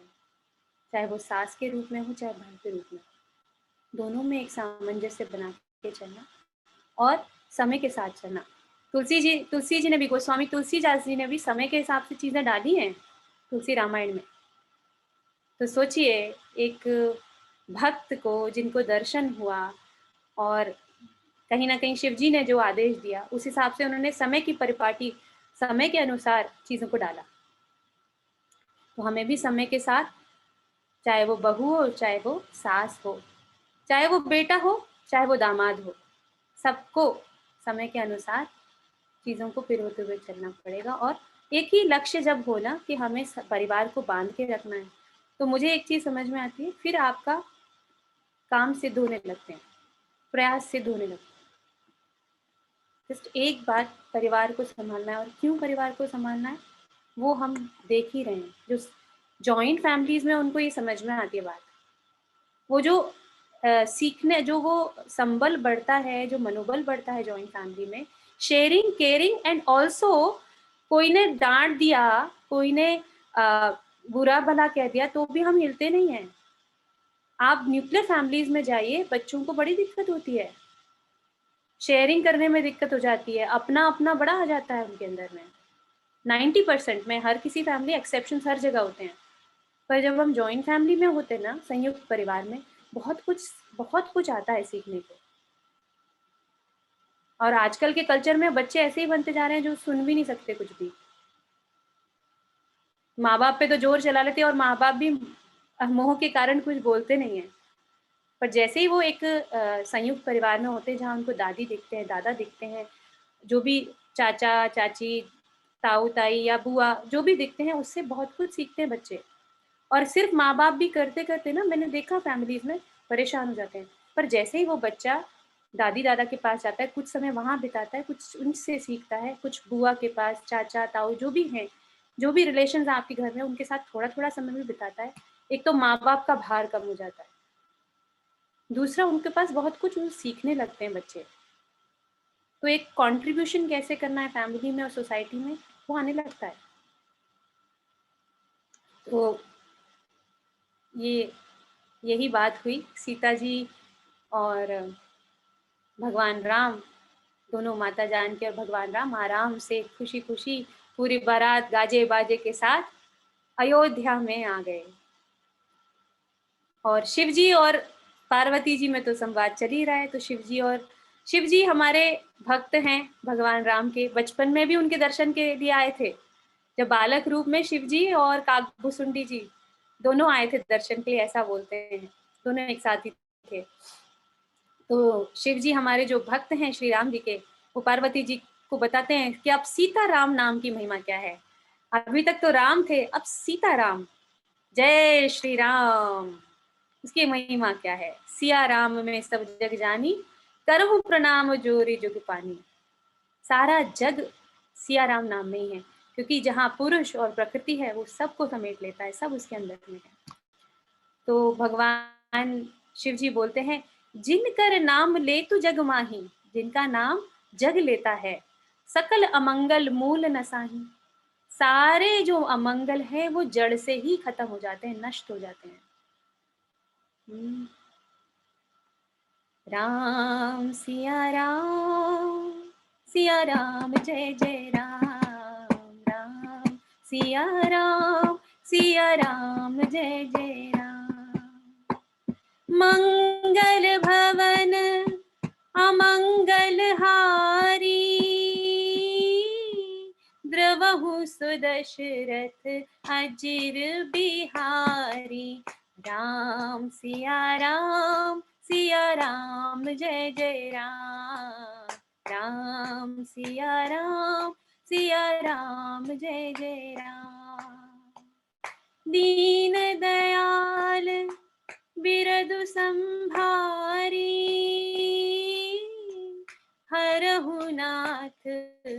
चाहे वो सास के रूप में हो चाहे बहू के रूप में। दोनों में एक सामंजस्य बना के चलना और समय के साथ चलना। तुलसी जी ने भी, गोस्वामी तुलसीदास जी ने भी समय के हिसाब से चीज़ें डाली हैं तुलसी रामायण में। तो सोचिए, एक भक्त को जिनको दर्शन हुआ, और कहीं ना कहीं शिव जी ने जो आदेश दिया उस हिसाब से उन्होंने समय की परिपाटी, समय के अनुसार चीज़ों को डाला। तो हमें भी समय के साथ, चाहे वो बहू हो चाहे वो सास हो, चाहे वो बेटा हो चाहे वो दामाद हो, सबको समय के अनुसार चीज़ों को पिरोते हुए चलना पड़ेगा। और एक ही लक्ष्य जब हो ना कि हमें परिवार को बांध के रखना है, तो मुझे एक चीज़ समझ में आती है, फिर आपका काम सिद्ध होने लगते हैं, प्रयास सिद्ध होने लगते हैं। जस्ट एक बात, परिवार को संभालना है। और क्यों परिवार को संभालना है वो हम देख ही रहे हैं। जो जॉइंट फैमिलीज में उनको ये समझ में आती है बात। वो जो सीखने, जो वो संबल बढ़ता है, जो मनोबल बढ़ता है जॉइंट फैमिली में, शेयरिंग, केयरिंग एंड ऑल्सो, कोई ने डांट दिया, कोई ने बुरा भला कह दिया तो भी हम हिलते नहीं हैं। आप न्यूक्लियर फैमिलीज में जाइए, बच्चों को बड़ी दिक्कत होती है, शेयरिंग करने में दिक्कत हो जाती है, अपना अपना बड़ा आ जाता है उनके अंदर में। 90% में, हर किसी फैमिली, एक्सेप्शन हर जगह होते हैं, पर जब हम जॉइंट फैमिली में होते ना, संयुक्त परिवार में, बहुत कुछ आता है सीखने को। और आजकल के कल्चर में बच्चे ऐसे ही बनते जा रहे हैं जो सुन भी नहीं सकते कुछ भी। माँ बाप पे तो जोर चला लेते हैं और माँ बाप भी मोह के कारण कुछ बोलते नहीं है। पर जैसे ही वो एक संयुक्त परिवार में होते हैं जहाँ उनको दादी दिखते हैं, दादा दिखते हैं, जो भी चाचा चाची, ताऊ ताई या बुआ जो भी दिखते हैं, उससे बहुत कुछ सीखते हैं बच्चे। और सिर्फ माँ बाप भी करते करते ना, मैंने देखा फैमिलीज में परेशान हो जाते हैं। पर जैसे ही वो बच्चा दादी दादा के पास जाता है, कुछ समय वहां बिताता है, कुछ उनसे सीखता है, कुछ बुआ के पास, चाचा ताऊ जो भी हैं, जो भी रिलेशन आपके घर में, उनके साथ थोड़ा थोड़ा समय भी बिताता है, एक तो माँ बाप का भार कम हो जाता है, दूसरा उनके पास बहुत कुछ सीखने लगते हैं बच्चे। तो एक कंट्रीब्यूशन कैसे करना है फैमिली में और सोसाइटी में, वो आने लगता है। तो ये यही बात हुई सीता जी और भगवान राम, दोनों माता जानकी और भगवान राम आराम से खुशी खुशी पूरी बारात गाजे बाजे के साथ अयोध्या में आ गए। और शिव जी और पार्वती जी में तो संवाद चल ही रहा है। तो शिव जी हमारे भक्त हैं भगवान राम के। बचपन में भी उनके दर्शन के लिए आए थे, जब बालक रूप में शिव जी और काकभुसुंडी जी दोनों आए थे दर्शन के लिए, ऐसा बोलते हैं, दोनों एक साथ ही थे। तो शिव जी हमारे जो भक्त हैं श्री राम जी के, वो पार्वती जी को बताते हैं कि अब सीता राम नाम की महिमा क्या है। अभी तक तो राम थे, अब सीता राम, जय श्री राम, उसकी महिमा क्या है। सिया राम में सब जग जानी, करहु प्रणाम जोरी जुग पानी। सारा जग सिया राम नाम में ही है, क्योंकि जहाँ पुरुष और प्रकृति है वो सबको समेट लेता है, सब उसके अंदर में है। तो भगवान शिव जी बोलते हैं, जिनकर नाम ले तू जग माही, जिनका नाम जग लेता है, सकल अमंगल मूल नसाही। सारे जो अमंगल है वो जड़ से ही खत्म हो जाते हैं, नष्ट हो जाते हैं। राम सिया राम, सिया राम जय जय राम, राम सिया राम, सिया राम जय जय राम। मंगल भवन अमंगल हारी, द्रवहु सुदशरथ अजिर बिहारी। राम सिया राम, सिया राम जय जय राम, राम सिया राम, सिया राम जय जय राम। दीन दयाल बिरदु संभारी, हरहु नाथ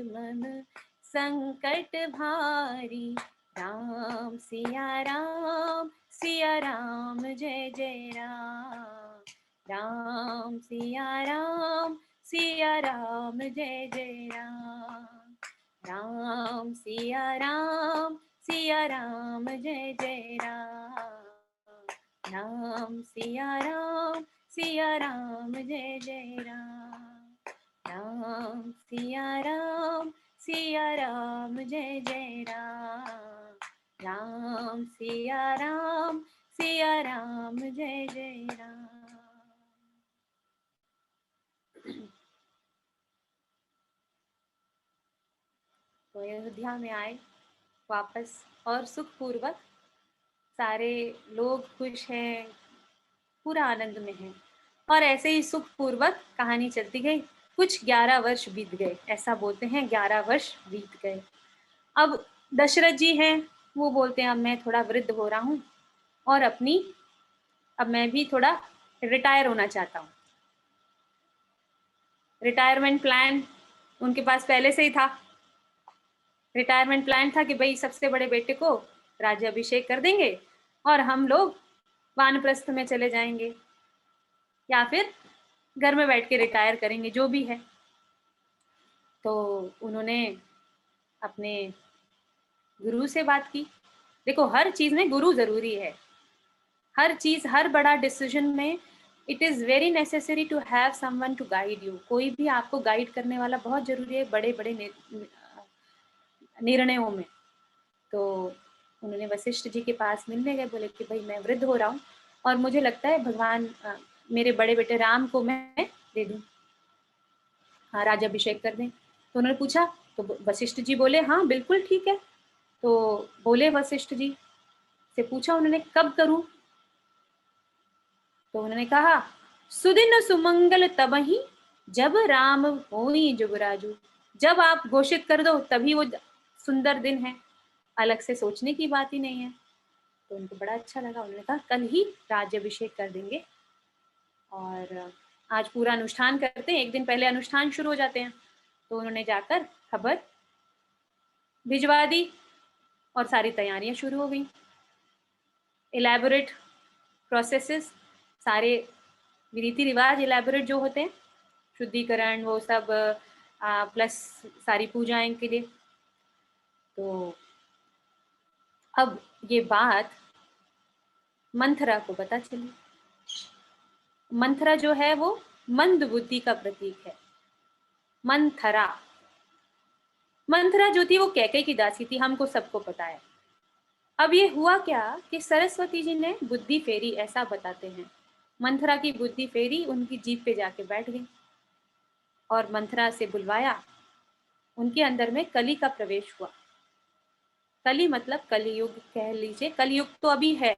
मन संकट भारी। राम सिया राम, सिया राम जय जय राम, राम सिया राम, सिया राम जय जय राम, राम सिया राम, सिया राम जय जय राम, राम सिया राम, सिया राम जय जय राम, राम सिया राम, सिया राम जय जय राम, राम सिया राम, सिया राम जय जय राम। तो अयोध्या में आए वापस और सुखपूर्वक सारे लोग खुश हैं, पूरा आनंद में हैं। और ऐसे ही सुखपूर्वक कहानी चलती गई। कुछ 11 वर्ष बीत गए, ऐसा बोलते हैं 11 वर्ष बीत गए। अब दशरथ जी हैं, वो बोलते हैं अब मैं थोड़ा वृद्ध हो रहा हूँ और अब मैं भी थोड़ा रिटायर होना चाहता हूँ। रिटायरमेंट प्लान उनके पास पहले से ही था। रिटायरमेंट प्लान था कि भाई सबसे बड़े बेटे को राज्याभिषेक कर देंगे और हम लोग वानप्रस्थ में चले जाएंगे, या फिर घर में बैठ के रिटायर करेंगे, जो भी है। तो उन्होंने अपने गुरु से बात की। देखो, हर चीज में गुरु जरूरी है। हर चीज, हर बड़ा डिसीजन में it is very necessary to have someone to guide you. कोई भी आपको गाइड करने वाला बहुत जरूरी है बड़े बड़े निर्णयों में। तो उन्होंने वशिष्ठ जी के पास मिलने गए, बोले कि भाई मैं वृद्ध हो रहा हूँ और मुझे लगता है भगवान मेरे बड़े बेटे राम को मैं दे दूँ, हाँ राज्याभिषेक कर दें। तो उन्होंने पूछा, तो वशिष्ठ जी बोले हाँ बिल्कुल ठीक है। तो बोले वशिष्ठ जी से पूछा उन्होंने कब करूं? तो उन्होंने कहा सुदिन सुमंगल तबहि जब राम होई जुगराजू। जब आप घोषित कर दो तभी वो सुंदर दिन है, अलग से सोचने की बात ही नहीं है। तो उनको बड़ा अच्छा लगा, उन्होंने कहा कल ही राज्याभिषेक कर देंगे और आज पूरा अनुष्ठान करते हैं, एक दिन पहले अनुष्ठान शुरू हो जाते हैं। तो उन्होंने जाकर खबर भिजवा दी और सारी तैयारियां शुरू हो गई। इलेबोरेट प्रोसेसेस, सारे रीति रिवाज इलेबोरेट जो होते हैं, शुद्धिकरण वो सब प्लस सारी पूजाएं के लिए। तो अब ये बात मंथरा को पता चली। मंथरा जो है वो मंद बुद्धि का प्रतीक है। मंथरा मंथरा जो थी वो कैकेयी की दासी थी, हमको सबको पता है। अब ये हुआ क्या कि सरस्वती जी ने बुद्धि फेरी, ऐसा बताते हैं। मंथरा की बुद्धि फेरी, उनकी जीभ पे जाके बैठ गई और मंथरा से बुलवाया। उनके अंदर में कली का प्रवेश हुआ। कली मतलब कलियुग कह लीजिए, कलियुग तो अभी है,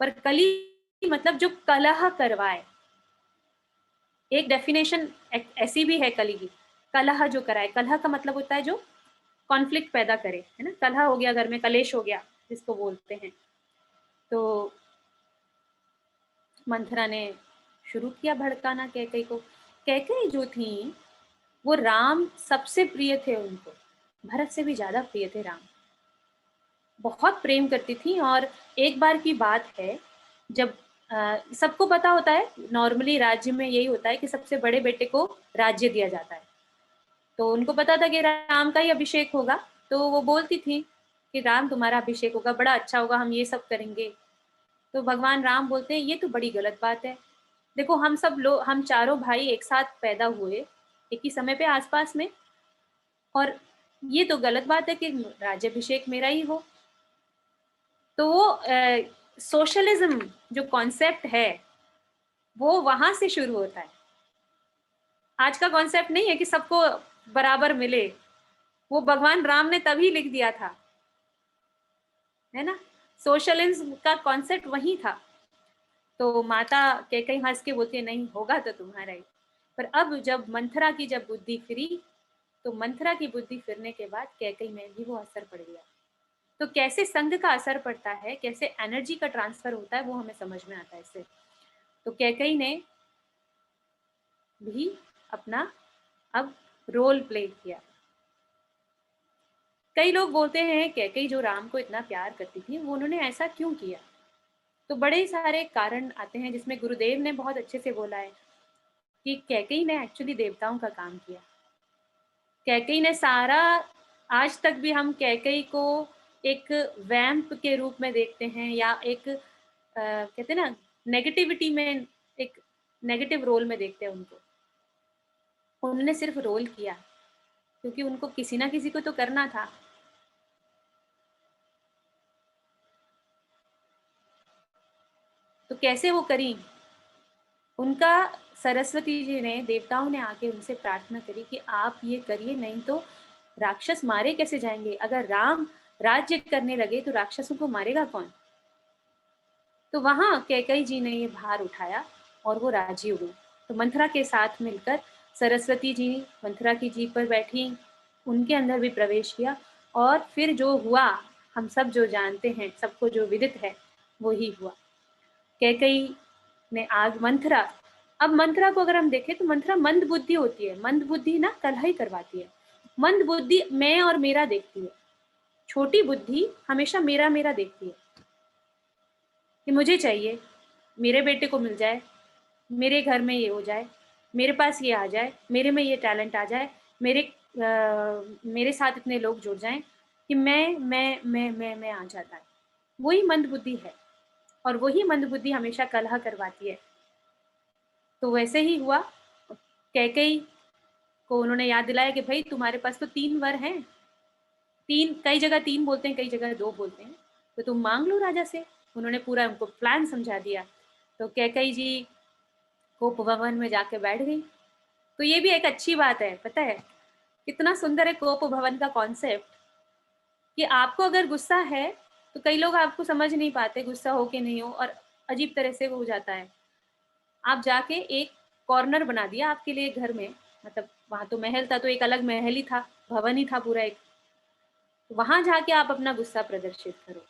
पर कली मतलब जो कलह करवाए। एक डेफिनेशन ऐसी भी है कली की, कलह जो कराए। कलह का मतलब होता है जो कॉन्फ्लिक्ट पैदा करे, है ना। कलह हो गया घर में, कलेश हो गया जिसको बोलते हैं। तो मंथरा ने शुरू किया भड़काना कैकेयी को। कैकेयी जो थी वो राम सबसे प्रिय थे उनको, भरत से भी ज्यादा प्रिय थे राम, बहुत प्रेम करती थी। और एक बार की बात है जब सबको पता होता है नॉर्मली राज्य में यही होता है कि सबसे बड़े बेटे को राज्य दिया जाता है। तो उनको पता था कि राम का ही अभिषेक होगा, तो वो बोलती थी कि राम तुम्हारा अभिषेक होगा, बड़ा अच्छा होगा, हम ये सब करेंगे। तो भगवान राम बोलते हैं ये तो बड़ी गलत बात है। देखो हम सब लोग, हम चारों भाई एक साथ पैदा हुए एक ही समय पे आसपास में, और ये तो गलत बात है कि राज्याभिषेक मेरा ही हो। तो वो सोशलिज्म जो कॉन्सेप्ट है वो वहां से शुरू होता है। आज का कॉन्सेप्ट नहीं है कि सबको बराबर मिले, वो भगवान राम ने तभी लिख दिया था, है ना। सोशलिज्म का कॉन्सेप्ट वही था। तो माता कैकेयी हंस के बोलती है नहीं होगा तो तुम्हारा ही। पर अब जब मंथरा की जब बुद्धि फिरी, तो मंथरा की बुद्धि फिरने के बाद कैकेयी में भी वो असर पड़ गया। तो कैसे संघ का असर पड़ता है, कैसे एनर्जी का ट्रांसफर होता है, वो हमें समझ में आता है इससे। तो कैकेयी ने भी अपना अब रोल प्ले किया। कई लोग बोलते हैं कैकेयी जो राम को इतना प्यार करती थी, वो उन्होंने ऐसा क्यों किया। तो बड़े सारे कारण आते हैं, जिसमें गुरुदेव ने बहुत अच्छे से बोला है कि कैकेयी ने एक्चुअली देवताओं का काम किया। कैकेयी ने सारा, आज तक भी हम कैकेयी को एक वैम्प के रूप में देखते हैं, या एक कहते हैं ना नेगेटिविटी में, एक नेगेटिव रोल में देखते हैं उनको। उन्होंने सिर्फ रोल किया क्योंकि उनको किसी ना किसी को तो करना था। तो कैसे वो करी, उनका सरस्वती जी ने, देवताओं ने आके उनसे प्रार्थना करी कि आप ये करिए, नहीं तो राक्षस मारे कैसे जाएंगे। अगर राम राज्य करने लगे तो राक्षसों को मारेगा कौन। तो वहां कैकेयी जी ने ये भार उठाया और वो राजी हो गई। तो मंथरा के साथ मिलकर सरस्वती जी मंथरा की जीभ पर बैठी, उनके अंदर भी प्रवेश किया, और फिर जो हुआ हम सब जो जानते हैं, सबको जो विदित है वो ही हुआ। कैकेयी ने आग मंथरा, अब मंथरा को अगर हम देखें तो मंथरा मंद बुद्धि होती है। मंद बुद्धि ना कलह ही करवाती है। मंद बुद्धि मैं और मेरा देखती है, छोटी बुद्धि हमेशा मेरा मेरा देखती है कि मुझे चाहिए, मेरे बेटे को मिल जाए, मेरे घर में ये हो जाए, मेरे पास ये आ जाए, मेरे में ये टैलेंट आ जाए, मेरे साथ इतने लोग जुड़ जाएं कि मैं आ जाता है। वही मंद बुद्धि है, और वही मंद बुद्धि हमेशा कलह करवाती है। तो वैसे ही हुआ, कैकेयी को उन्होंने याद दिलाया कि भाई तुम्हारे पास तो 3 वर हैं। तीन, कई जगह 3 बोलते हैं, कई जगह 2 बोलते हैं। तो तुम मांग लो राजा से। उन्होंने पूरा उनको प्लान समझा दिया। तो कैकई जी कोप भवन में जाके बैठ गई। तो ये भी एक अच्छी बात है, पता है कितना सुंदर है कोप भवन का कॉन्सेप्ट, कि आपको अगर गुस्सा है तो कई लोग आपको समझ नहीं पाते गुस्सा हो कि नहीं हो, और अजीब तरह से वो हो जाता है। आप जाके एक कॉर्नर बना दिया आपके लिए घर में, मतलब वहां तो महल था तो एक अलग महल ही था, भवन ही था पूरा एक। वहां जाके आप अपना गुस्सा प्रदर्शित करो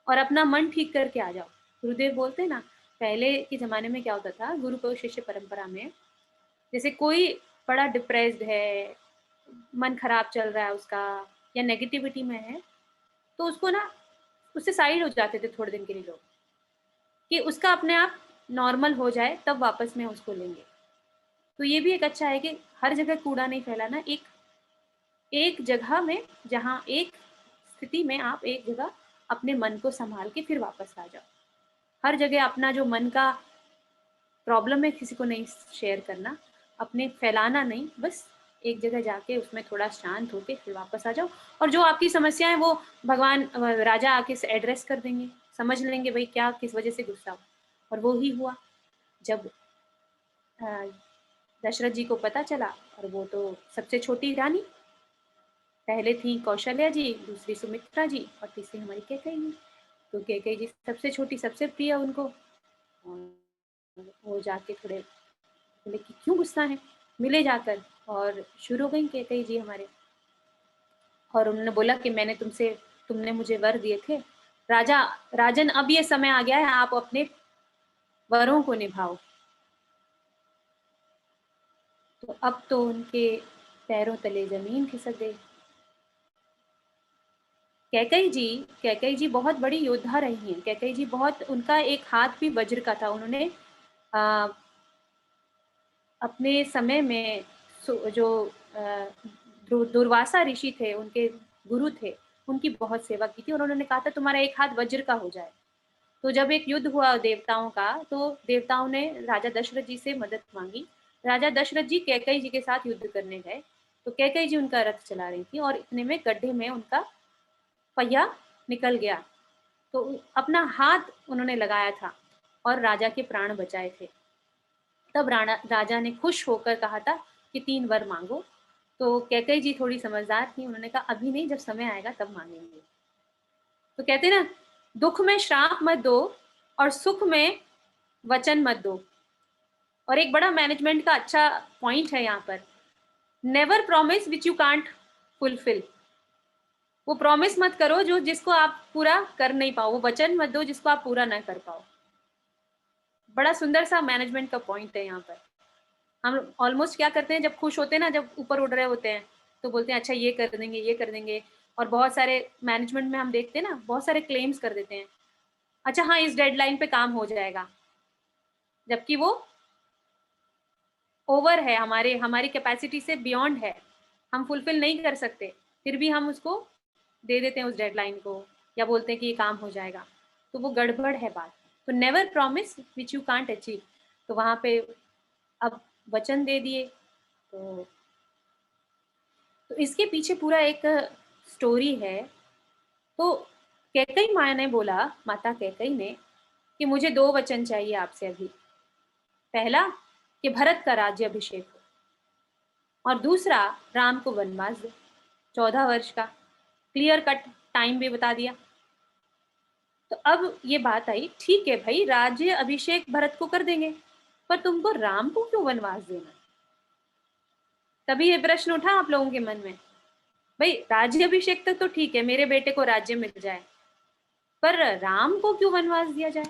और अपना मन ठीक करके आ जाओ। गुरुदेव बोलते हैं ना, पहले के जमाने में क्या होता था, गुरु को शिष्य परंपरा में, जैसे कोई बड़ा डिप्रेस्ड है, मन खराब चल रहा है उसका, या नेगेटिविटी में है, तो उसको ना उससे साइड हो जाते थे थोड़े दिन के लिए लोग, कि उसका अपने आप नॉर्मल हो जाए तब वापस में उसको लेंगे। तो ये भी एक अच्छा है कि हर जगह कूड़ा नहीं फैलाना, एक एक जगह में, जहाँ एक स्थिति में आप एक जगह अपने मन को संभाल के फिर वापस आ जाओ। हर जगह अपना जो मन का प्रॉब्लम है किसी को नहीं शेयर करना, अपने फैलाना नहीं, बस एक जगह जाके उसमें थोड़ा शांत होके फिर वापस आ जाओ। और जो आपकी समस्या है वो भगवान राजा आके एड्रेस कर देंगे, समझ लेंगे भाई क्या किस वजह से गुस्सा हो। और वो ही हुआ जब दशरथ जी को पता चला, और वो तो सबसे छोटी रानी, पहले थी कौशल्या जी, दूसरी सुमित्रा जी, और तीसरी हमारी कैकेयी जी। तो कैकेयी जी सबसे छोटी, सबसे प्रिय उनको। और वो जाके थोड़े बोले कि क्यों गुस्सा है, मिले जाकर। और शुरू हो गई कैकेयी जी हमारे, और उन्होंने बोला कि तुमने मुझे वर दिए थे राजा, राजन, अब ये समय आ गया है आप अपने वरों को निभाओ। तो अब तो उनके पैरों तले जमीन खिसक गई। कैकेयी जी बहुत बड़ी योद्धा रही हैं। कैकेयी जी बहुत, उनका एक हाथ भी वज्र का था। उन्होंने आ, अपने समय में जो दुर्वासा ऋषि थे, उनके गुरु थे, उनकी बहुत सेवा की थी, और उन्होंने कहा था तुम्हारा एक हाथ वज्र का हो जाए। तो जब एक युद्ध हुआ देवताओं का, तो देवताओं ने राजा दशरथ जी से मदद मांगी। राजा दशरथ जी कैकेयी जी के साथ युद्ध करने गए। तो कैकेयी जी उनका रथ चला रही थी, और इतने में गड्ढे में उनका पहिया निकल गया। तो अपना हाथ उन्होंने लगाया था और राजा के प्राण बचाए थे। तब राजा ने खुश होकर कहा था कि 3 वर मांगो। तो कैकेयी जी थोड़ी समझदार थी, उन्होंने कहा अभी नहीं, जब समय आएगा तब मांगेंगे। तो कहते ना, दुख में श्राप मत दो और सुख में वचन मत दो। और एक बड़ा मैनेजमेंट का अच्छा पॉइंट है यहाँ पर, never promise which you can't fulfil. वो प्रॉमिस मत करो जो जिसको आप पूरा कर नहीं पाओ, वो वचन मत दो जिसको आप पूरा ना कर पाओ। बड़ा सुंदर सा मैनेजमेंट का पॉइंट है यहाँ पर। हम ऑलमोस्ट क्या करते हैं, जब खुश होते हैं ना, जब ऊपर उड़ रहे होते हैं, तो बोलते हैं अच्छा ये कर देंगे, ये कर देंगे। और बहुत सारे मैनेजमेंट में हम देखते हैं ना, बहुत सारे क्लेम्स कर देते हैं, अच्छा हाँ इस डेडलाइन पे काम हो जाएगा, जबकि वो ओवर है, हमारी कैपेसिटी से बियॉन्ड है, हम फुलफिल नहीं कर सकते, फिर भी हम उसको दे देते हैं उस डेडलाइन को, या बोलते हैं कि ये काम हो जाएगा। तो वो गड़बड़ है बात। तो never promise which you can't achieve. तो वहाँ पे अब वचन दे दिए। तो इसके पीछे पूरा एक स्टोरी है। तो कैकेयी माँ ने बोला, माता कैकेयी ने, कि मुझे 2 वचन चाहिए आपसे अभी। पहला कि भरत का राज्य अभिषेक हो, और दूसरा राम को वनवास दो 14 वर्ष का। क्लियर कट टाइम भी बता दिया। तो अब ये बात आई, ठीक है भाई, राज्य अभिषेक भरत को कर देंगे, पर तुमको राम को क्यों वनवास देना? तभी ये प्रश्न उठा आप लोगों के मन में। भाई राज्य अभिषेक तक तो ठीक है, मेरे बेटे को राज्य मिल जाए, पर राम को क्यों वनवास दिया जाए?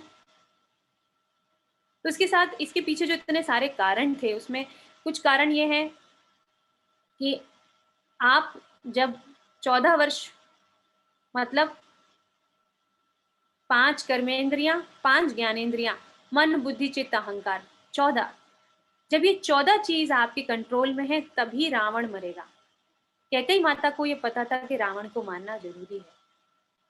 तो इसके साथ इसके पीछे जो इतने सारे कारण थे, उसमें कुछ कारण ये है कि आप जब 14 वर्ष, मतलब 5 कर्मेंद्रियां, 5 ज्ञानेंद्रियां, मन बुद्धि चित्त अहंकार, 14, जब ये 14 चीज आपके कंट्रोल में है तभी रावण मरेगा। कैकेयी माता को ये पता था कि रावण को मारना जरूरी है।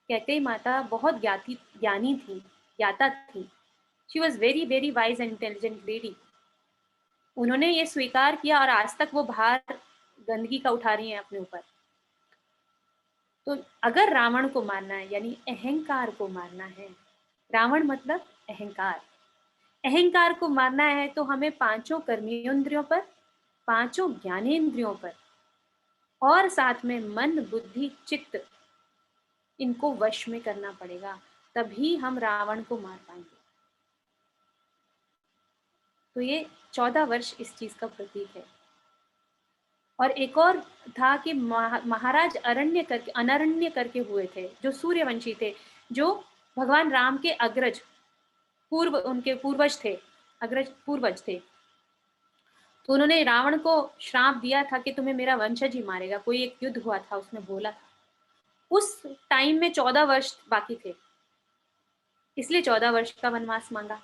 कैकेयी माता बहुत ज्ञानी थी, ज्ञाता थी। She was very very wise and intelligent lady. उन्होंने ये स्वीकार किया, और आज तक वो भार गंदगी का उठा रही हैं अपने ऊपर। तो अगर रावण को मारना है यानी अहंकार को मारना है, रावण मतलब अहंकार, अहंकार को मारना है तो हमें पांचों कर्मेंद्रियों पर, पांचों ज्ञानेंद्रियों पर और साथ में मन बुद्धि चित्त, इनको वश में करना पड़ेगा, तभी हम रावण को मार पाएंगे। तो ये 14 वर्ष इस चीज का प्रतीक है। और एक और था कि महाराज अनरण्य करके हुए थे, जो सूर्यवंशी थे, जो भगवान राम के अग्रज, उनके पूर्वज थे, अग्रज पूर्वज थे। तो उन्होंने रावण को श्राप दिया था कि तुम्हें मेरा वंशज ही मारेगा। कोई एक युद्ध हुआ था, उसमें बोला था। उस टाइम में 14 वर्ष बाकी थे, इसलिए 14 वर्ष का वनवास मांगा।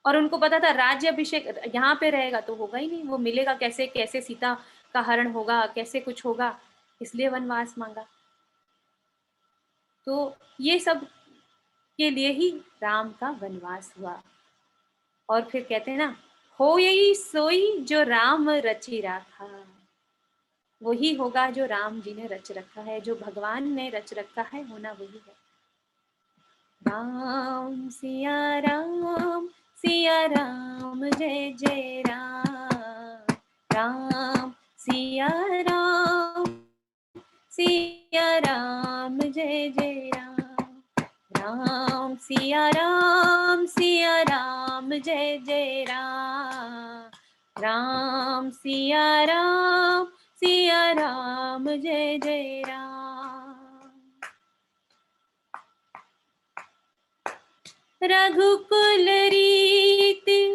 और उनको पता था राज्य अभिषेक यहाँ पे रहेगा तो होगा ही नहीं, वो मिलेगा कैसे, कैसे सीता का हरण होगा, कैसे कुछ होगा, इसलिए वनवास मांगा। तो ये सब के लिए ही राम का वनवास हुआ। और फिर कहते हैं ना, हो यही सोई जो राम रची राखा, वही होगा जो राम जी ने रच रखा है, जो भगवान ने रच रखा है, होना वही है। राम सिया राम जय जय राम, राम सिया राम जय जय राम, राम सिया राम जय जय राम, राम सिया राम जय जय राम। रघुकुल रीति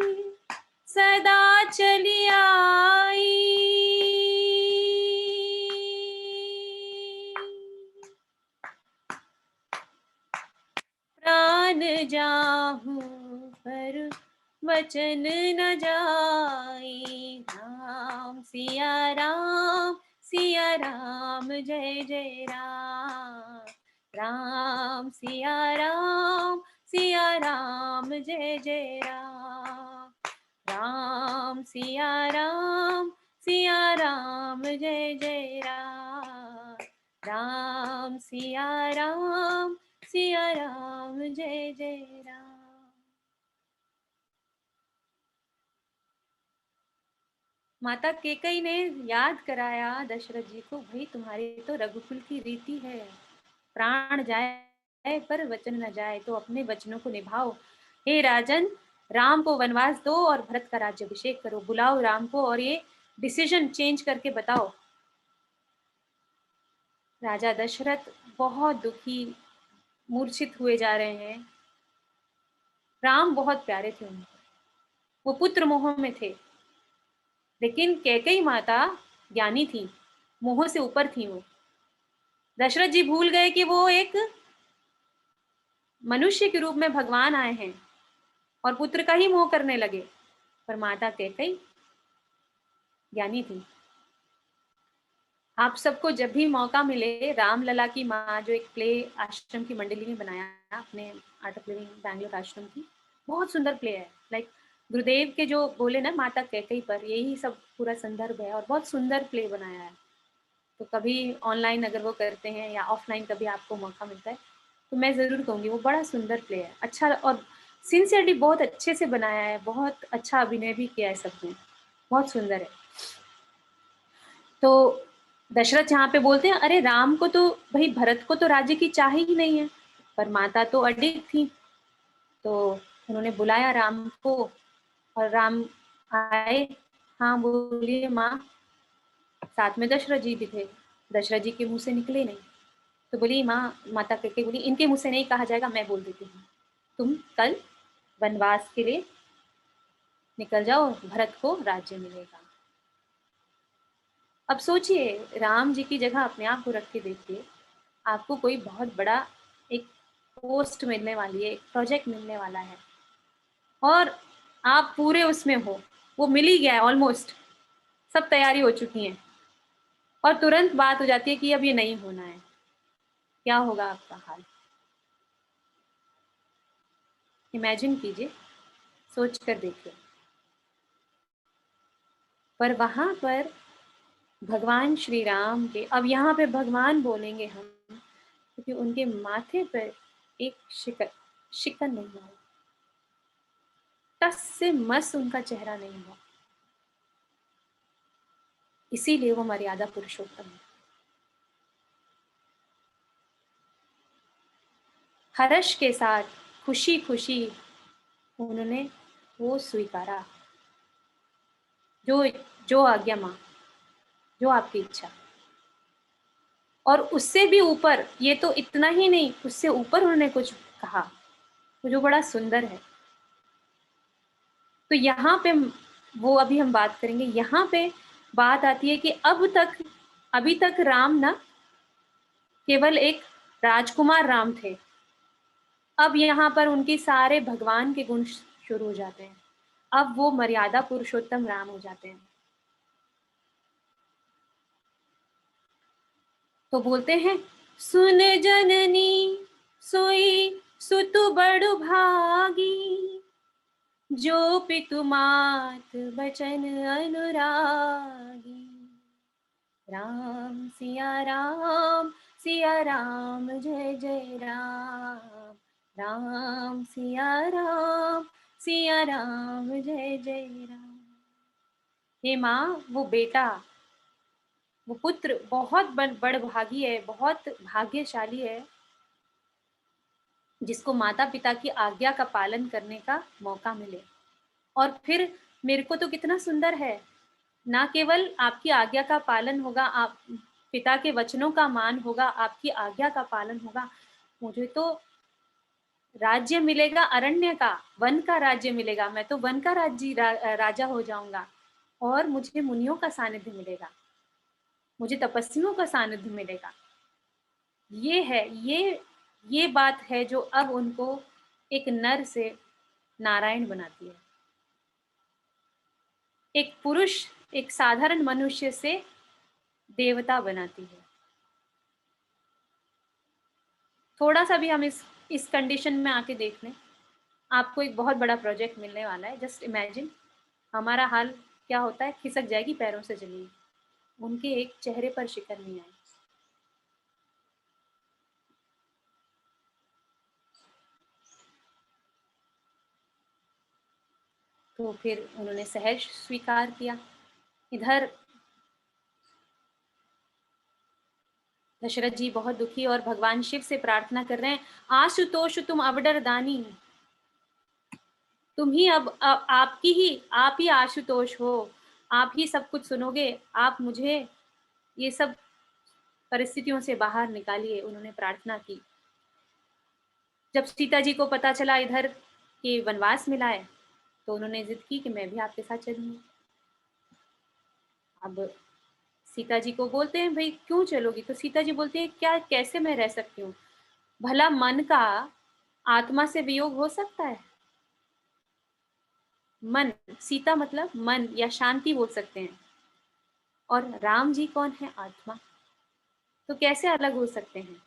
सदा चली आई, प्राण जाहू पर वचन न जाई, राम सिया राम जय जय राम, राम सिया राम जय जय राम, राम सिया राम जय जय राम, राम सिया राम जय जय राम। माता केकई ने याद कराया दशरथ जी को, भाई तुम्हारी तो रघुकुल की रीति है, प्राण जाए पर वचन न जाए, तो अपने वचनों को निभाओ। हे राजन, राम को वनवास दो और भरत का राज्याभिषेक करो। बुलाओ राम को और ये डिसीजन चेंज करके बताओ। राजा दशरथ बहुत दुखी, मूर्छित हुए जा रहे हैं। राम बहुत प्यारे थे उनको, वो पुत्र मोह में थे, लेकिन कैकेयी माता ज्ञानी थी, मोह से ऊपर थी वो। दशरथ जी भूल गए कि वो एक मनुष्य के रूप में भगवान आए हैं और पुत्र का ही मोह करने लगे। पर माता कैकेयी ज्ञानी थी। आप सबको जब भी मौका मिले, रामलला की माँ, जो एक प्ले आश्रम की मंडली ने बनाया अपने आर्ट ऑफ लिविंग बैंगलोर आश्रम की, बहुत सुंदर प्ले है। लाइक गुरुदेव के जो बोले ना माता कैकेयी पर, यही सब पूरा संदर्भ है और बहुत सुंदर प्ले बनाया है। तो कभी ऑनलाइन अगर वो करते हैं या ऑफलाइन कभी आपको मौका मिलता है तो मैं ज़रूर कहूँगी, वो बड़ा सुंदर प्ले है, अच्छा और सिंसियरली बहुत अच्छे से बनाया है, बहुत अच्छा अभिनय भी किया है सबने, बहुत सुंदर है। तो दशरथ यहाँ पे बोलते हैं, अरे राम को तो, भाई भरत को तो राज्य की चाह ही नहीं है, पर माता तो अडिग थी। तो उन्होंने बुलाया राम को और राम आए। हाँ बोलिए माँ। साथ में दशरथ जी भी थे, दशरथ जी के मुंह से निकले नहीं। तो बोली माँ, माता कैकेयी बोली, इनके मुंह से नहीं कहा जाएगा, मैं बोल देती हूँ, तुम कल वनवास के लिए निकल जाओ, भरत को राज्य मिलेगा। अब सोचिए, राम जी की जगह अपने आप को रख के देखिए, आपको कोई बहुत बड़ा एक पोस्ट मिलने वाली है, एक प्रोजेक्ट मिलने वाला है और आप पूरे उसमें हो, वो मिल ही गया है ऑलमोस्ट, सब तैयारी हो चुकी है और तुरंत बात हो जाती है कि अब ये नहीं होना है। क्या होगा आपका हाल? इमेजिन कीजिए, सोच कर देखिए। पर वहां पर भगवान श्री राम के, अब यहाँ पे भगवान बोलेंगे हम, क्योंकि उनके माथे पर एक शिकन नहीं हुआ, टस से मस उनका चेहरा नहीं हुआ, इसीलिए वो मर्यादा पुरुषोत्तम है। हर्ष के साथ खुशी खुशी उन्होंने वो स्वीकारा, जो जो आज्ञा मां, जो आपकी इच्छा। और उससे भी ऊपर, ये तो इतना ही नहीं, उससे ऊपर उन्होंने कुछ कहा जो बड़ा सुंदर है। तो यहाँ पे वो अभी हम बात करेंगे। यहाँ पे बात आती है कि अभी तक राम ना केवल एक राजकुमार राम थे, अब यहाँ पर उनके सारे भगवान के गुण शुरू हो जाते हैं। अब वो मर्यादा पुरुषोत्तम राम हो जाते हैं। तो बोलते हैं, सुन जननी सोई सुतु बड़ु भागी, जो पितु मात बचन अनुरागी। राम सिया राम जय जय राम, राम सिया राम जय जय राम। हे माँ, वो बेटा, वो पुत्र बहुत बड़भागी है, बहुत भाग्यशाली है, जिसको माता पिता की आज्ञा का पालन करने का मौका मिले। और फिर मेरे को तो कितना सुंदर है, ना केवल आपकी आज्ञा का पालन होगा, आप पिता के वचनों का मान होगा, आपकी आज्ञा का पालन होगा, मुझे तो राज्य मिलेगा, अरण्य का, वन का राज्य मिलेगा, मैं तो वन का राजा हो जाऊंगा। और मुझे मुनियों का सानिध्य मिलेगा, मुझे तपस्वियों का सानिध्य मिलेगा। ये है, ये बात है जो अब उनको एक नर से नारायण बनाती है, एक पुरुष, एक साधारण मनुष्य से देवता बनाती है। थोड़ा सा भी हम इस कंडीशन में आके देख लें, आपको एक बहुत बड़ा प्रोजेक्ट मिलने वाला है। जस्ट इमेजिन हमारा हाल क्या होता है, खिसक जाएगी पैरों से जमीन, उनके एक चेहरे पर शिकन नहीं आई। तो फिर उन्होंने सहर्ष स्वीकार किया। इधर दशरथ जी बहुत दुखी और भगवान शिव से प्रार्थना कर रहे हैं, आशुतोष तुम अवडर दानी, तुम ही अब आप ही आशुतोष हो, आप ही सब कुछ सुनोगे, आप मुझे ये सब परिस्थितियों से बाहर निकालिए। उन्होंने प्रार्थना की। जब सीता जी को पता चला इधर कि वनवास मिला है, तो उन्होंने जिद की कि मैं भी आपके साथ चलूंगी। अब सीता जी को बोलते हैं, भाई क्यों चलोगी? तो सीता जी बोलती है, क्या, कैसे मैं रह सकती हूँ? भला मन का आत्मा से वियोग हो सकता है? मन, सीता मतलब मन या शांति बोल सकते हैं, और राम जी कौन है? आत्मा। तो कैसे अलग हो सकते हैं?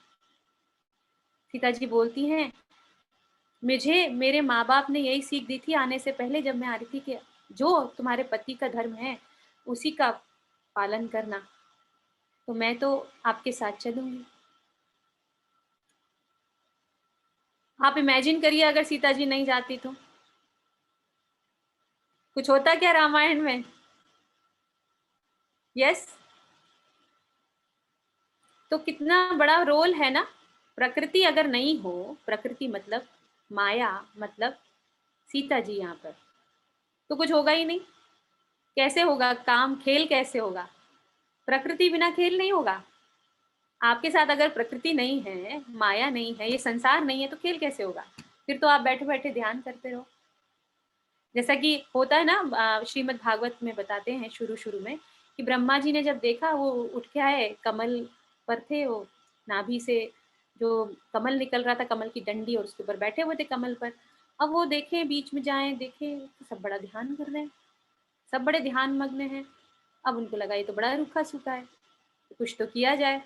सीता जी बोलती हैं, मुझे मेरे माँ बाप ने यही सीख दी थी आने से पहले, जब मैं आ रही थी, कि जो तुम्हारे पति का धर्म है उसी का पालन करना, तो मैं तो आपके साथ चलूंगी। आप इमेजिन करिए अगर सीता जी नहीं जाती तो कुछ होता क्या रामायण में? यस। तो कितना बड़ा रोल है ना। प्रकृति अगर नहीं हो, प्रकृति मतलब माया, मतलब सीता जी यहाँ पर, तो कुछ होगा ही नहीं। कैसे होगा काम, खेल कैसे होगा? प्रकृति बिना खेल नहीं होगा। आपके साथ अगर प्रकृति नहीं है, माया नहीं है, ये संसार नहीं है, तो खेल कैसे होगा? फिर तो आप बैठे बैठे ध्यान करते रहो। जैसा कि होता है ना, श्रीमद् भागवत में बताते हैं शुरू शुरू में कि ब्रह्मा जी ने जब देखा, वो उठ के आए, कमल पर थे वो, नाभि से जो कमल निकल रहा था, कमल की डंडी, और उसके ऊपर बैठे हुए थे कमल पर। अब वो देखे, बीच में जाए, देखे तो सब बड़ा ध्यान कर रहे हैं, सब बड़े ध्यान मग्न हैं। अब उनको लगा ये तो बड़ा रूखा सूखा है, तो कुछ तो किया जाए।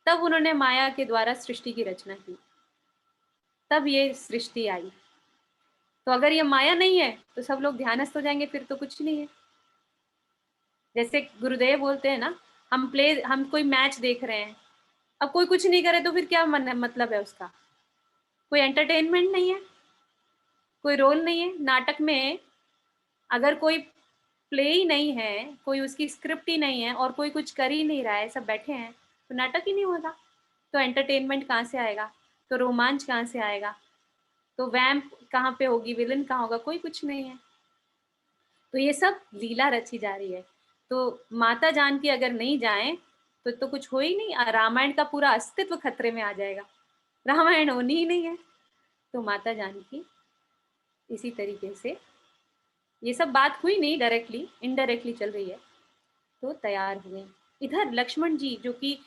तब उन्होंने माया के द्वारा सृष्टि की रचना की, तब ये सृष्टि आई। तो अगर ये माया नहीं है तो सब लोग ध्यानस्थ हो जाएंगे, फिर तो कुछ नहीं है। जैसे गुरुदेव बोलते हैं ना, हम कोई मैच देख रहे हैं, अब कोई कुछ नहीं करे तो फिर क्या मतलब है उसका? कोई एंटरटेनमेंट नहीं है, कोई रोल नहीं है नाटक में। अगर कोई प्ले ही नहीं है, कोई उसकी स्क्रिप्ट ही नहीं है और कोई कुछ कर ही नहीं रहा है, सब बैठे हैं, तो नाटक ही नहीं होगा। तो एंटरटेनमेंट कहाँ से आएगा? तो रोमांच कहाँ से आएगा? तो वैम्प कहाँ पे होगी, विलन कहाँ होगा? कोई कुछ नहीं है। तो ये सब लीला रची जा रही है। तो माता जानकी अगर नहीं जाएं तो कुछ हो ही नहीं, रामायण का पूरा अस्तित्व खतरे में आ जाएगा, रामायण होनी ही नहीं है। तो माता जानकी इसी तरीके से, ये सब बात हुई नहीं डायरेक्टली, इनडायरेक्टली चल रही है, तो तैयार हुए। इधर लक्ष्मण जी जो कि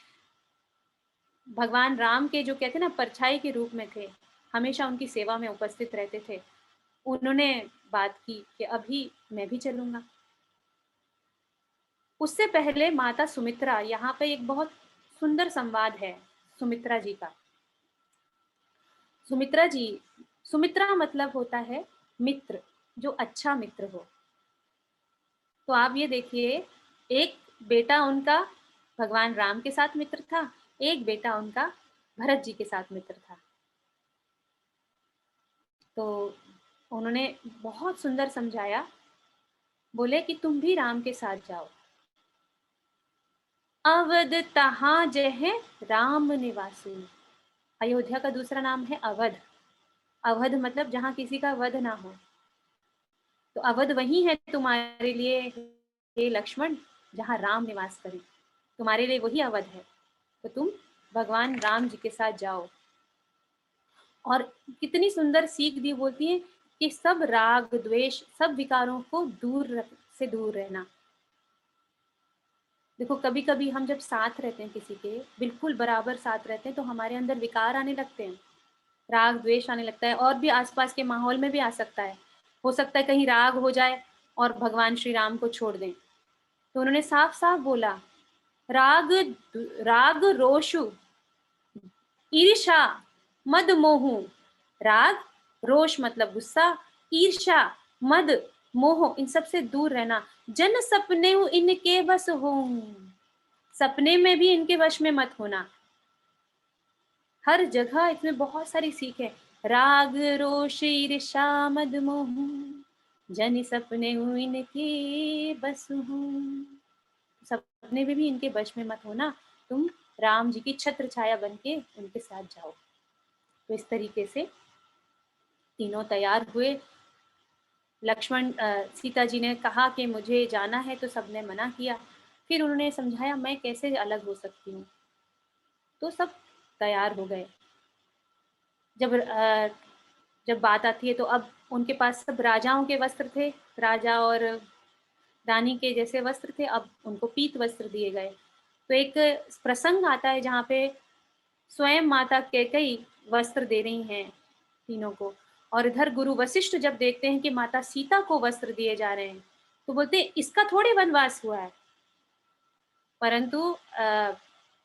भगवान राम के जो कहते हैं ना परछाई के रूप में थे, हमेशा उनकी सेवा में उपस्थित रहते थे, उन्होंने बात की कि अभी मैं भी चलूंगा। उससे पहले माता सुमित्रा, यहाँ पे एक बहुत सुंदर संवाद है सुमित्रा जी का। सुमित्रा जी, सुमित्रा मतलब होता है मित्र, जो अच्छा मित्र हो। तो आप ये देखिए, एक बेटा उनका भगवान राम के साथ मित्र था, एक बेटा उनका भरत जी के साथ मित्र था। तो उन्होंने बहुत सुंदर समझाया, बोले कि तुम भी राम के साथ जाओ। अवध तहाँ जय राम निवासु। अयोध्या का दूसरा नाम है अवध। अवध मतलब जहाँ किसी का वध ना हो। तो अवध वही है तुम्हारे लिए हे लक्ष्मण, जहाँ राम निवास करे, तुम्हारे लिए वही अवध है। तो तुम भगवान राम जी के साथ जाओ। और कितनी सुंदर सीख दी, बोलती है कि सब राग द्वेष, सब विकारों को से दूर रहना। देखो कभी कभी हम जब साथ रहते हैं किसी के, बिल्कुल बराबर साथ रहते हैं, तो हमारे अंदर विकार आने लगते हैं, राग द्वेष आने लगता है, और भी आसपास के माहौल में भी आ सकता है। हो सकता है कहीं राग हो जाए और भगवान श्री राम को छोड़ दें। तो उन्होंने साफ साफ बोला, राग राग रोषु ईर्षा मद मोहु। राग रोष मतलब गुस्सा, ईर्षा मद मोह, इन सब से दूर रहना। जन सपने इनके बस हो, सपने में भी इनके वश में मत होना। हर जगह इसमें बहुत सारी सीख है। राग रोष ईर्षा मद मोह, जन सपने इनके बस हूँ। सपने में भी इनके वश में मत होना, तुम राम जी की छत्र छाया बन के उनके साथ जाओ। तो इस तरीके से तीनों तैयार हुए। लक्ष्मण सीता जी ने कहा कि मुझे जाना है, तो सबने मना किया। फिर उन्होंने समझाया मैं कैसे अलग हो सकती हूँ। तो सब तैयार हो गए। जब बात आती है तो अब उनके पास सब राजाओं के वस्त्र थे, राजा और रानी के जैसे वस्त्र थे, अब उनको पीत वस्त्र दिए गए। तो एक प्रसंग आता है जहाँ पे स्वयं माता कैकेयी वस्त्र दे रही हैं तीनों को, और इधर गुरु वशिष्ठ जब देखते हैं कि माता सीता को वस्त्र दिए जा रहे हैं, तो बोलते हैं इसका थोड़ी वनवास हुआ है। परंतु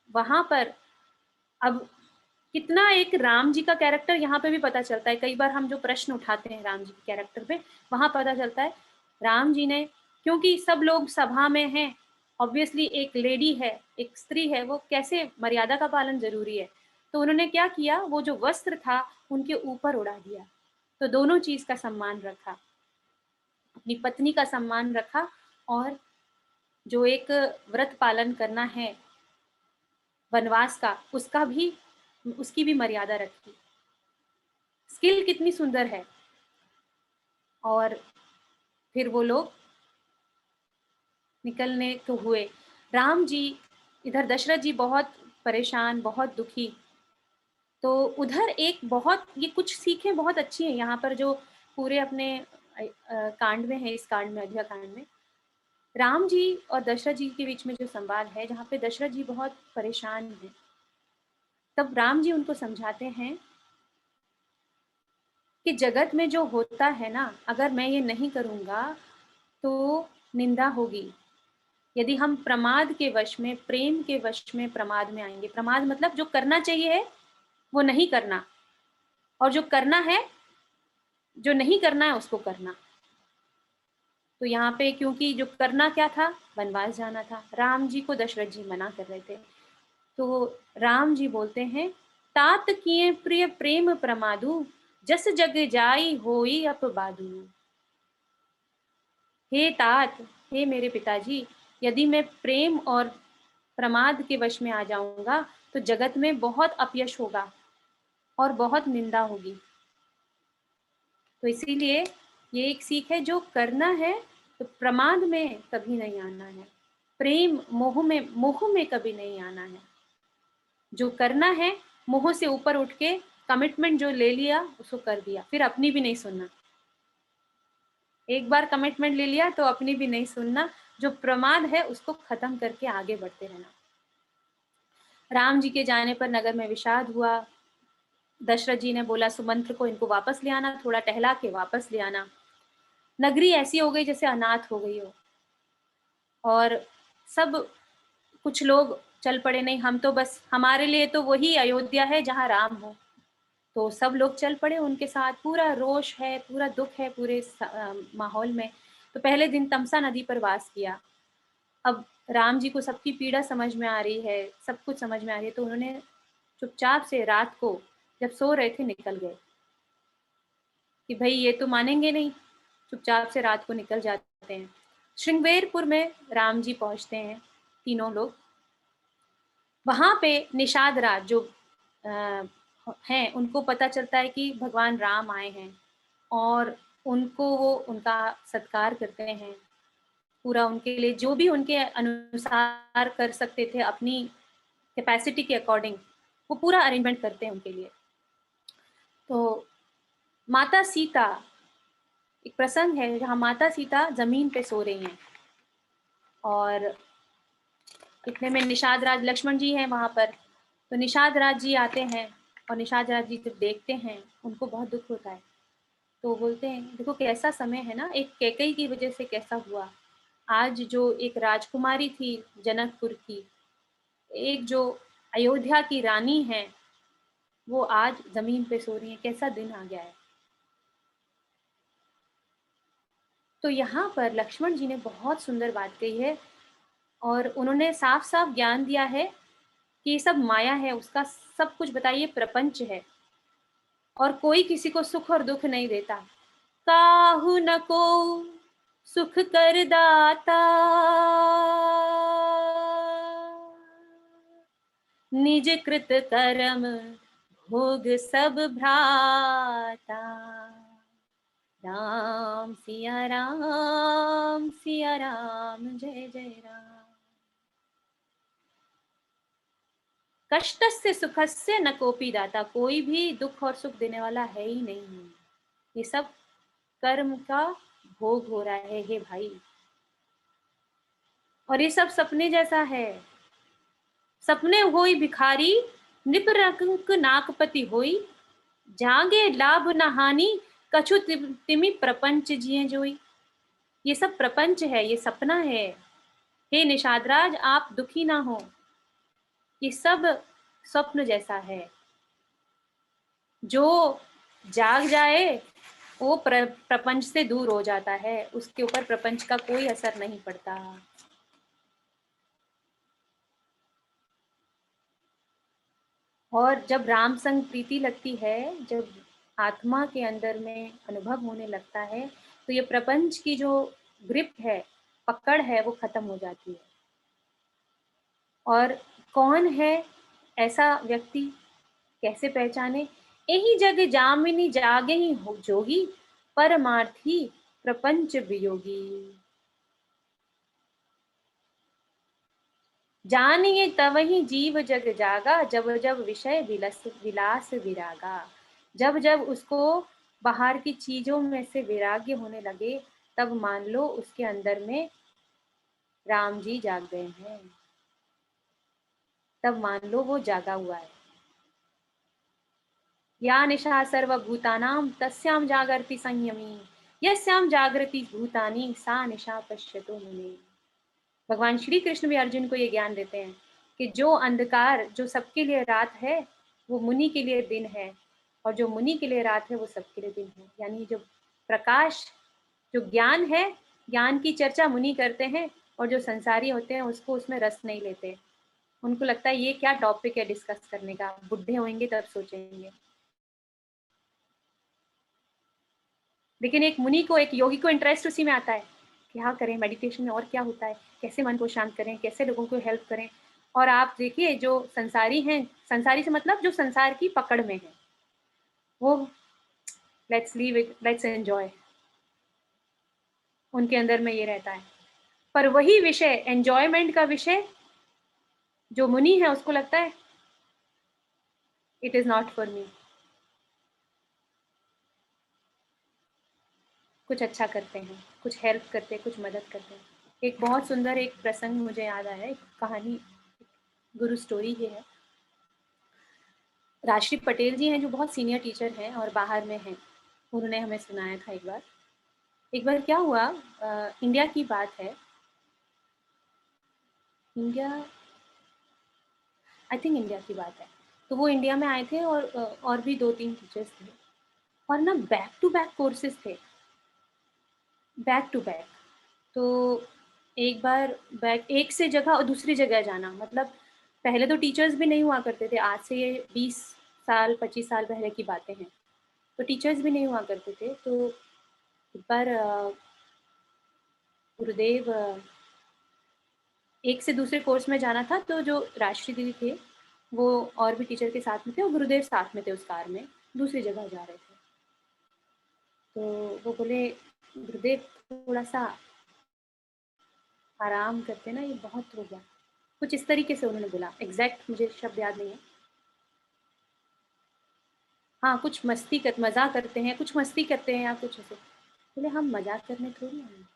वहां पर अब कितना एक राम जी का कैरेक्टर यहाँ पे भी पता चलता है। कई बार हम जो प्रश्न उठाते हैं राम जी के कैरेक्टर पे, वहां पता चलता है राम जी ने, क्योंकि सब लोग सभा में हैं, ऑब्वियसली एक लेडी है, एक स्त्री है, वो कैसे मर्यादा का पालन जरूरी है। तो उन्होंने क्या किया, वो जो वस्त्र था उनके ऊपर उड़ा दिया। तो दोनों चीज का सम्मान रखा, अपनी पत्नी का सम्मान रखा, और जो एक व्रत पालन करना है वनवास का, उसका भी, उसकी भी मर्यादा रखी। स्किल कितनी सुंदर है। और फिर वो लोग निकलने तो हुए। राम जी, इधर दशरथ जी बहुत परेशान, बहुत दुखी। तो उधर एक बहुत, ये कुछ सीखें बहुत अच्छी हैं यहाँ पर जो पूरे अपने कांड में है, इस कांड में, अयोध्या कांड में राम जी और दशरथ जी के बीच में जो संवाद है, जहाँ पे दशरथ जी बहुत परेशान हैं, तब राम जी उनको समझाते हैं कि जगत में जो होता है ना, अगर मैं ये नहीं करूँगा तो निंदा होगी। यदि हम प्रमाद के वश में, प्रेम के वश में प्रमाद में आएंगे, प्रमाद मतलब जो करना चाहिए है वो नहीं करना, और जो करना है, जो नहीं करना है उसको करना। तो यहाँ पे क्योंकि जो करना क्या था, वनवास जाना था, राम जी को दशरथ जी मना कर रहे थे। तो राम जी बोलते हैं, तात किए प्रिय प्रेम प्रमादु, जस जग जाई होई अपबादु। हे तात, हे मेरे पिताजी, यदि मैं प्रेम और प्रमाद के वश में आ जाऊंगा तो जगत में बहुत अपयश होगा और बहुत निंदा होगी। तो इसीलिए ये एक सीख है, जो करना है तो प्रमाद में कभी नहीं आना है, प्रेम मोह में कभी नहीं आना है। जो करना है मोह से ऊपर उठ के कमिटमेंट जो ले लिया उसको कर दिया, फिर अपनी भी नहीं सुनना। एक बार कमिटमेंट ले लिया तो अपनी भी नहीं सुनना, जो प्रमाद है उसको खत्म करके आगे बढ़ते रहना। राम जी के जाने पर नगर में विषाद हुआ। दशरथ जी ने बोला सुमंत्र को इनको वापस ले आना, थोड़ा टहला के वापस ले आना। नगरी ऐसी हो गई जैसे अनाथ हो गई हो, और सब कुछ लोग चल पड़े, नहीं हम तो बस, हमारे लिए तो वही अयोध्या है जहाँ राम हो। तो सब लोग चल पड़े उनके साथ, पूरा रोष है, पूरा दुख है पूरे माहौल में। तो पहले दिन तमसा नदी पर वास किया। अब राम जी को सबकी पीड़ा समझ में आ रही है, सब कुछ समझ में आ रही है, तो उन्होंने चुपचाप से रात को जब सो रहे थे निकल गए कि भाई ये तो मानेंगे नहीं, चुपचाप से रात को निकल जाते हैं। श्रृंगवेरपुर में राम जी पहुंचते हैं, तीनों लोग। वहां पे निषाद राज जो हैं, उनको पता चलता है कि भगवान राम आए हैं, और उनको वो उनका सत्कार करते हैं। पूरा उनके लिए जो भी उनके अनुसार कर सकते थे, अपनी कैपेसिटी के अकॉर्डिंग वो पूरा अरेंजमेंट करते हैं उनके लिए। तो माता सीता, एक प्रसंग है जहाँ माता सीता जमीन पे सो रही हैं, और इतने में निषाद राज लक्ष्मण जी हैं वहां पर। तो निषाद राज जी आते हैं, और निषाद राज जी जब देखते हैं उनको बहुत दुख होता है। तो बोलते हैं देखो कैसा समय है ना, एक कैकई की वजह से कैसा हुआ। आज जो एक राजकुमारी थी जनकपुर की, एक जो अयोध्या की रानी है, वो आज जमीन पे सो रही है, कैसा दिन आ गया है। तो यहाँ पर लक्ष्मण जी ने बहुत सुंदर बात कही है, और उन्होंने साफ साफ ज्ञान दिया है कि ये सब माया है, उसका सब कुछ बताइए प्रपंच है, और कोई किसी को सुख और दुख नहीं देता। काहू न को सुख कर दाता, निज कृत कर्म भोग सब भ्राता। राम सिया राम, सिया राम, जय जय राम। कष्टस्य सुखस्य न कोपी दाता, कोई भी दुख और सुख देने वाला है ही नहीं। ये सब कर्म का भोग हो रहा है हे भाई, और ये सब सपने जैसा है। सपने होई भिखारी, निपरंक नाकपति होई, जागे लाभ न हानि, कछु तिमि प्रपंच जिए जोई। ये सब प्रपंच है, ये सपना है। हे निषादराज, आप दुखी ना हो, ये सब स्वप्न जैसा है। जो जाग जाए वो प्रपंच से दूर हो जाता है, उसके ऊपर प्रपंच का कोई असर नहीं पड़ता। और जब राम संग प्रीति लगती है, जब आत्मा के अंदर में अनुभव होने लगता है, तो ये प्रपंच की जो ग्रिप है, पकड़ है, वो खत्म हो जाती है। और कौन है ऐसा व्यक्ति, कैसे पहचाने? यही जग जामिनी जागे ही हो जोगी, परमार्थी प्रपंच वियोगी। जानिए तवहि जीव जग जागा, जब जब विषय विलास विरागा। जब जब उसको बाहर की चीजों में से वैराग्य होने लगे, तब मान लो उसके अंदर में राम जी जाग गए हैं, तब मान लो वो जागा हुआ है। या निशा सर्वभूतानां तस्यां जागर्ति संयमी, यस्यां जागृति भूतानि सा निशा पश्यतो मुने। भगवान श्री कृष्ण भी अर्जुन को ये ज्ञान देते हैं कि जो अंधकार, जो सबके लिए रात है, वो मुनि के लिए दिन है, और जो मुनि के लिए रात है वो सबके लिए दिन है। यानी जो प्रकाश, जो ज्ञान है, ज्ञान की चर्चा मुनि करते हैं, और जो संसारी होते हैं उसको उसमें रस नहीं लेते, उनको लगता है ये क्या टॉपिक है डिस्कस करने का, बुढ़े होंगे तब सोचेंगे। लेकिन एक मुनि को, एक योगी को इंटरेस्ट उसी में आता है, क्या करें मेडिटेशन में और क्या होता है, कैसे मन को शांत करें, कैसे लोगों को हेल्प करें। और आप देखिए जो संसारी हैं, संसारी से मतलब जो संसार की पकड़ में है, वो let's leave it, let's enjoy, उनके अंदर में ये रहता है। पर वही विषय, एंजॉयमेंट का विषय, जो मुनि है उसको लगता है it is not for me. कुछ अच्छा करते हैं, कुछ हेल्प करते हैं, कुछ मदद करते हैं। एक बहुत सुंदर एक प्रसंग मुझे याद आया, एक कहानी, गुरु स्टोरी ही है। राष्ट्रीय पटेल जी हैं जो बहुत सीनियर टीचर हैं और बाहर में हैं, उन्होंने हमें सुनाया था एक बार क्या हुआ, इंडिया की बात है, इंडिया, आई थिंक इंडिया की बात है। तो वो इंडिया में आए थे और भी 2-3 टीचर्स थे, और ना बैक टू बैक कोर्सेज थे, बैक टू बैक। तो एक बार बैक, एक से जगह और दूसरी जगह जाना, मतलब पहले तो टीचर्स भी नहीं हुआ करते थे, आज से ये 20 साल 25 साल पहले की बातें हैं, तो टीचर्स भी नहीं हुआ करते थे। तो एक बार गुरुदेव, एक से दूसरे कोर्स में जाना था, तो जो राष्ट्रीय दीदी थे वो और भी टीचर के साथ में थे, और गुरुदेव साथ में थे उस कार में, दूसरी जगह जा रहे थे। तो वो बोले, गुरुदेव थोड़ा सा आराम करते ना, ये बहुत हो गया, कुछ इस तरीके से उन्होंने बोला, एग्जैक्ट मुझे शब्द याद नहीं है। हाँ, कुछ मस्ती कर, मज़ा करते हैं, कुछ मस्ती करते हैं या कुछ ऐसे। बोले हम मजाक करने थोड़ी आए हैं।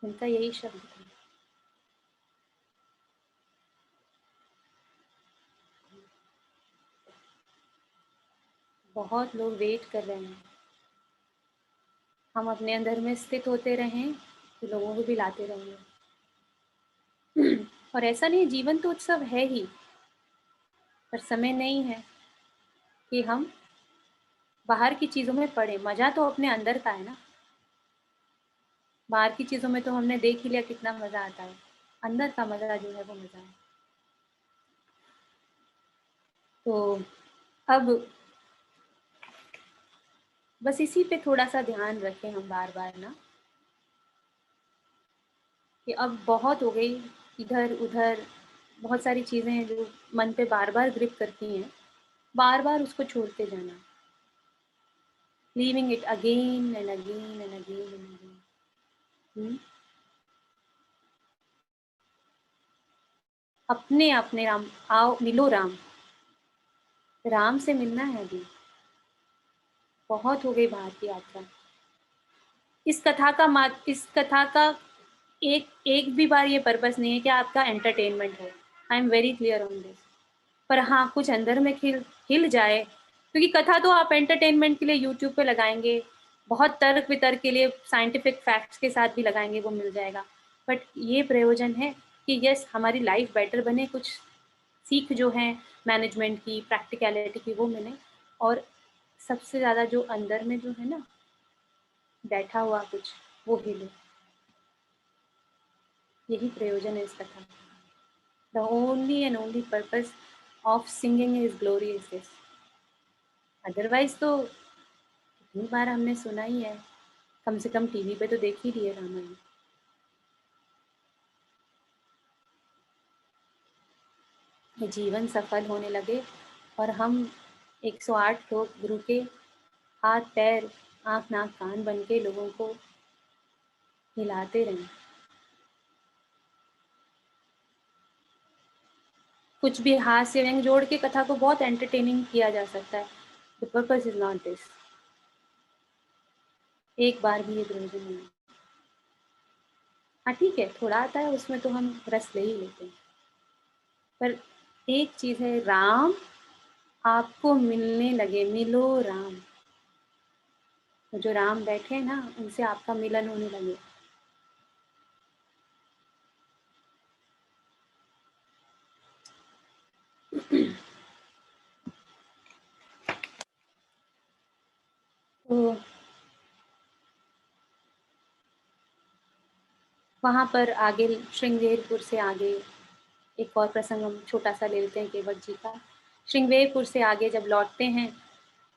उनका यही शब्द था। बहुत लोग वेट कर रहे हैं, हम अपने अंदर में स्थित होते रहें तो लोगों को भी लाते रहेंगे। और ऐसा नहीं, जीवन तो उत्सव है ही, पर समय नहीं है कि हम बाहर की चीज़ों में पड़े। मज़ा तो अपने अंदर का है ना, बाहर की चीज़ों में तो हमने देख ही लिया कितना मज़ा आता है, अंदर का मज़ा जो है वो मज़ा है। तो अब बस इसी पे थोड़ा सा ध्यान रखें हम बार बार ना, कि अब बहुत हो गई इधर उधर, बहुत सारी चीज़ें हैं जो मन पे बार बार ग्रिप करती हैं, बार बार उसको छोड़ते जाना, leaving it again and again and again and again. अपने अपने राम, आओ मिलो राम, राम से मिलना है अभी, बहुत हो गई बाहर की यात्रा। इस कथा का एक एक भी बार ये पर्पस नहीं है कि आपका एंटरटेनमेंट हो, I am very clear on this. पर हाँ, कुछ अंदर में खिल हिल जाए, क्योंकि कथा तो आप एंटरटेनमेंट के लिए यूट्यूब पे लगाएंगे, बहुत तर्क वितर्क के लिए साइंटिफिक फैक्ट्स के साथ भी लगाएंगे, वो मिल जाएगा। बट ये प्रयोजन है कि यस हमारी लाइफ बेटर बने, कुछ सीख जो है मैनेजमेंट की, प्रैक्टिकलिटी की, वो मिले, और सबसे ज़्यादा जो अंदर में जो है ना बैठा हुआ कुछ, वो हिले। यही प्रयोजन है इस कथा। The only and only purpose of singing is glory is this. Otherwise तो कितनी बार हमने सुना ही है, कम से कम टीवी पे तो देख ही लिए रामायण। ये जीवन सफल होने लगे और हम 108 लोग गुरु के हाथ पैर आँख नाक कान बन के लोगों को हिलाते रहें। कुछ भी हास्य व्यंग जोड़ के कथा को बहुत एंटरटेनिंग किया जा सकता है। The purpose is not this. एक बार भी ये प्रयोजन नहीं। हाँ ठीक है, थोड़ा आता है उसमें तो हम रस ले ही लेते हैं, पर एक चीज है, राम आपको मिलने लगे, मिलो राम। तो जो राम बैठे हैं ना, उनसे आपका मिलन होने लगे। तो वहाँ पर आगे श्रृंगेरपुर से आगे एक और प्रसंग हम छोटा सा ले लेते हैं केवट जी का। श्रृंगेरपुर से आगे जब लौटते हैं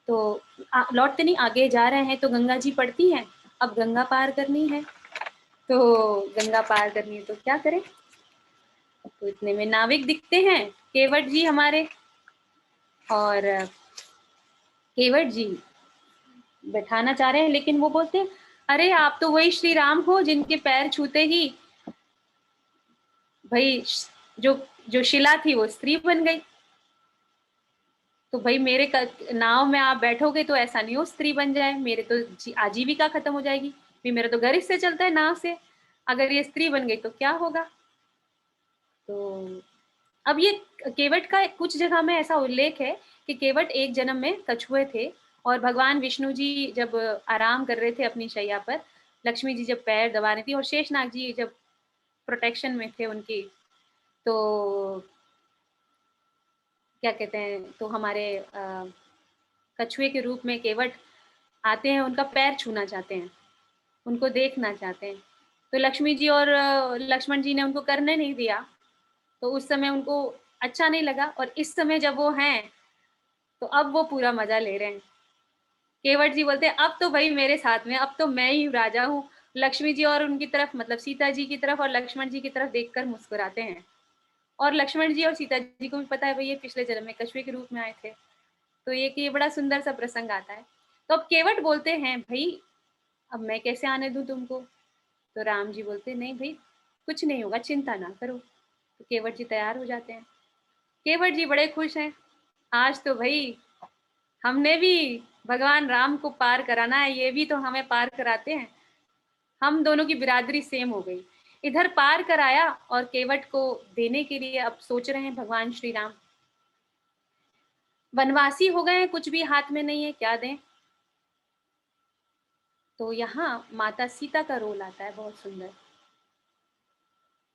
तो लौटते नहीं, आगे जा रहे हैं तो गंगा जी पड़ती हैं। अब गंगा पार करनी है, तो गंगा पार करनी है तो क्या करें? तो इतने में नाविक दिखते हैं केवट जी हमारे, और केवट जी बैठाना चाह रहे हैं, लेकिन वो बोलते हैं अरे आप तो वही श्री राम हो जिनके पैर छूते ही भाई जो जो शिला थी वो स्त्री बन गई। तो भाई मेरे नाव में आप बैठोगे तो ऐसा नहीं हो स्त्री बन जाए, मेरे तो आजीविका खत्म हो जाएगी। भी मेरा तो घर इससे चलता है, नाव से। अगर ये स्त्री बन गई तो क्या होगा? तो अब ये केवट का कुछ जगह में ऐसा उल्लेख है कि केवट एक जन्म में कछुए थे, और भगवान विष्णु जी जब आराम कर रहे थे अपनी शैया पर, लक्ष्मी जी जब पैर दबा रही थी और शेषनाग जी जब प्रोटेक्शन में थे उनकी, तो क्या कहते हैं, तो हमारे कछुए के रूप में केवट आते हैं, उनका पैर छूना चाहते हैं, उनको देखना चाहते हैं। तो लक्ष्मी जी और लक्ष्मण जी ने उनको करने नहीं दिया, तो उस समय उनको अच्छा नहीं लगा, और इस समय जब वो हैं तो अब वो पूरा मजा ले रहे हैं। केवट जी बोलते हैं अब तो भाई मेरे साथ में, अब तो मैं ही राजा हूँ। लक्ष्मी जी और उनकी तरफ, मतलब सीता जी की तरफ और लक्ष्मण जी की तरफ देखकर मुस्कुराते हैं, और लक्ष्मण जी और सीता जी को भी पता है भाई ये पिछले जन्म में कछुए के रूप में आए थे। तो ये बड़ा सुंदर सा प्रसंग आता है। तो अब केवट बोलते हैं भाई अब मैं कैसे आने दूं तुमको? तो राम जी बोलते नहीं भाई कुछ नहीं होगा, चिंता ना करो। तो केवट जी तैयार हो जाते हैं। केवट जी बड़े खुश हैं, आज तो भाई हमने भी भगवान राम को पार कराना है, ये भी तो हमें पार कराते हैं। हम दोनों की बिरादरी सेम हो गई। इधर पार कराया और केवट को देने के लिए अब सोच रहे हैं भगवान श्री राम। वनवासी हो गए हैं, कुछ भी हाथ में नहीं है, क्या दें? तो यहाँ माता सीता का रोल आता है बहुत सुंदर।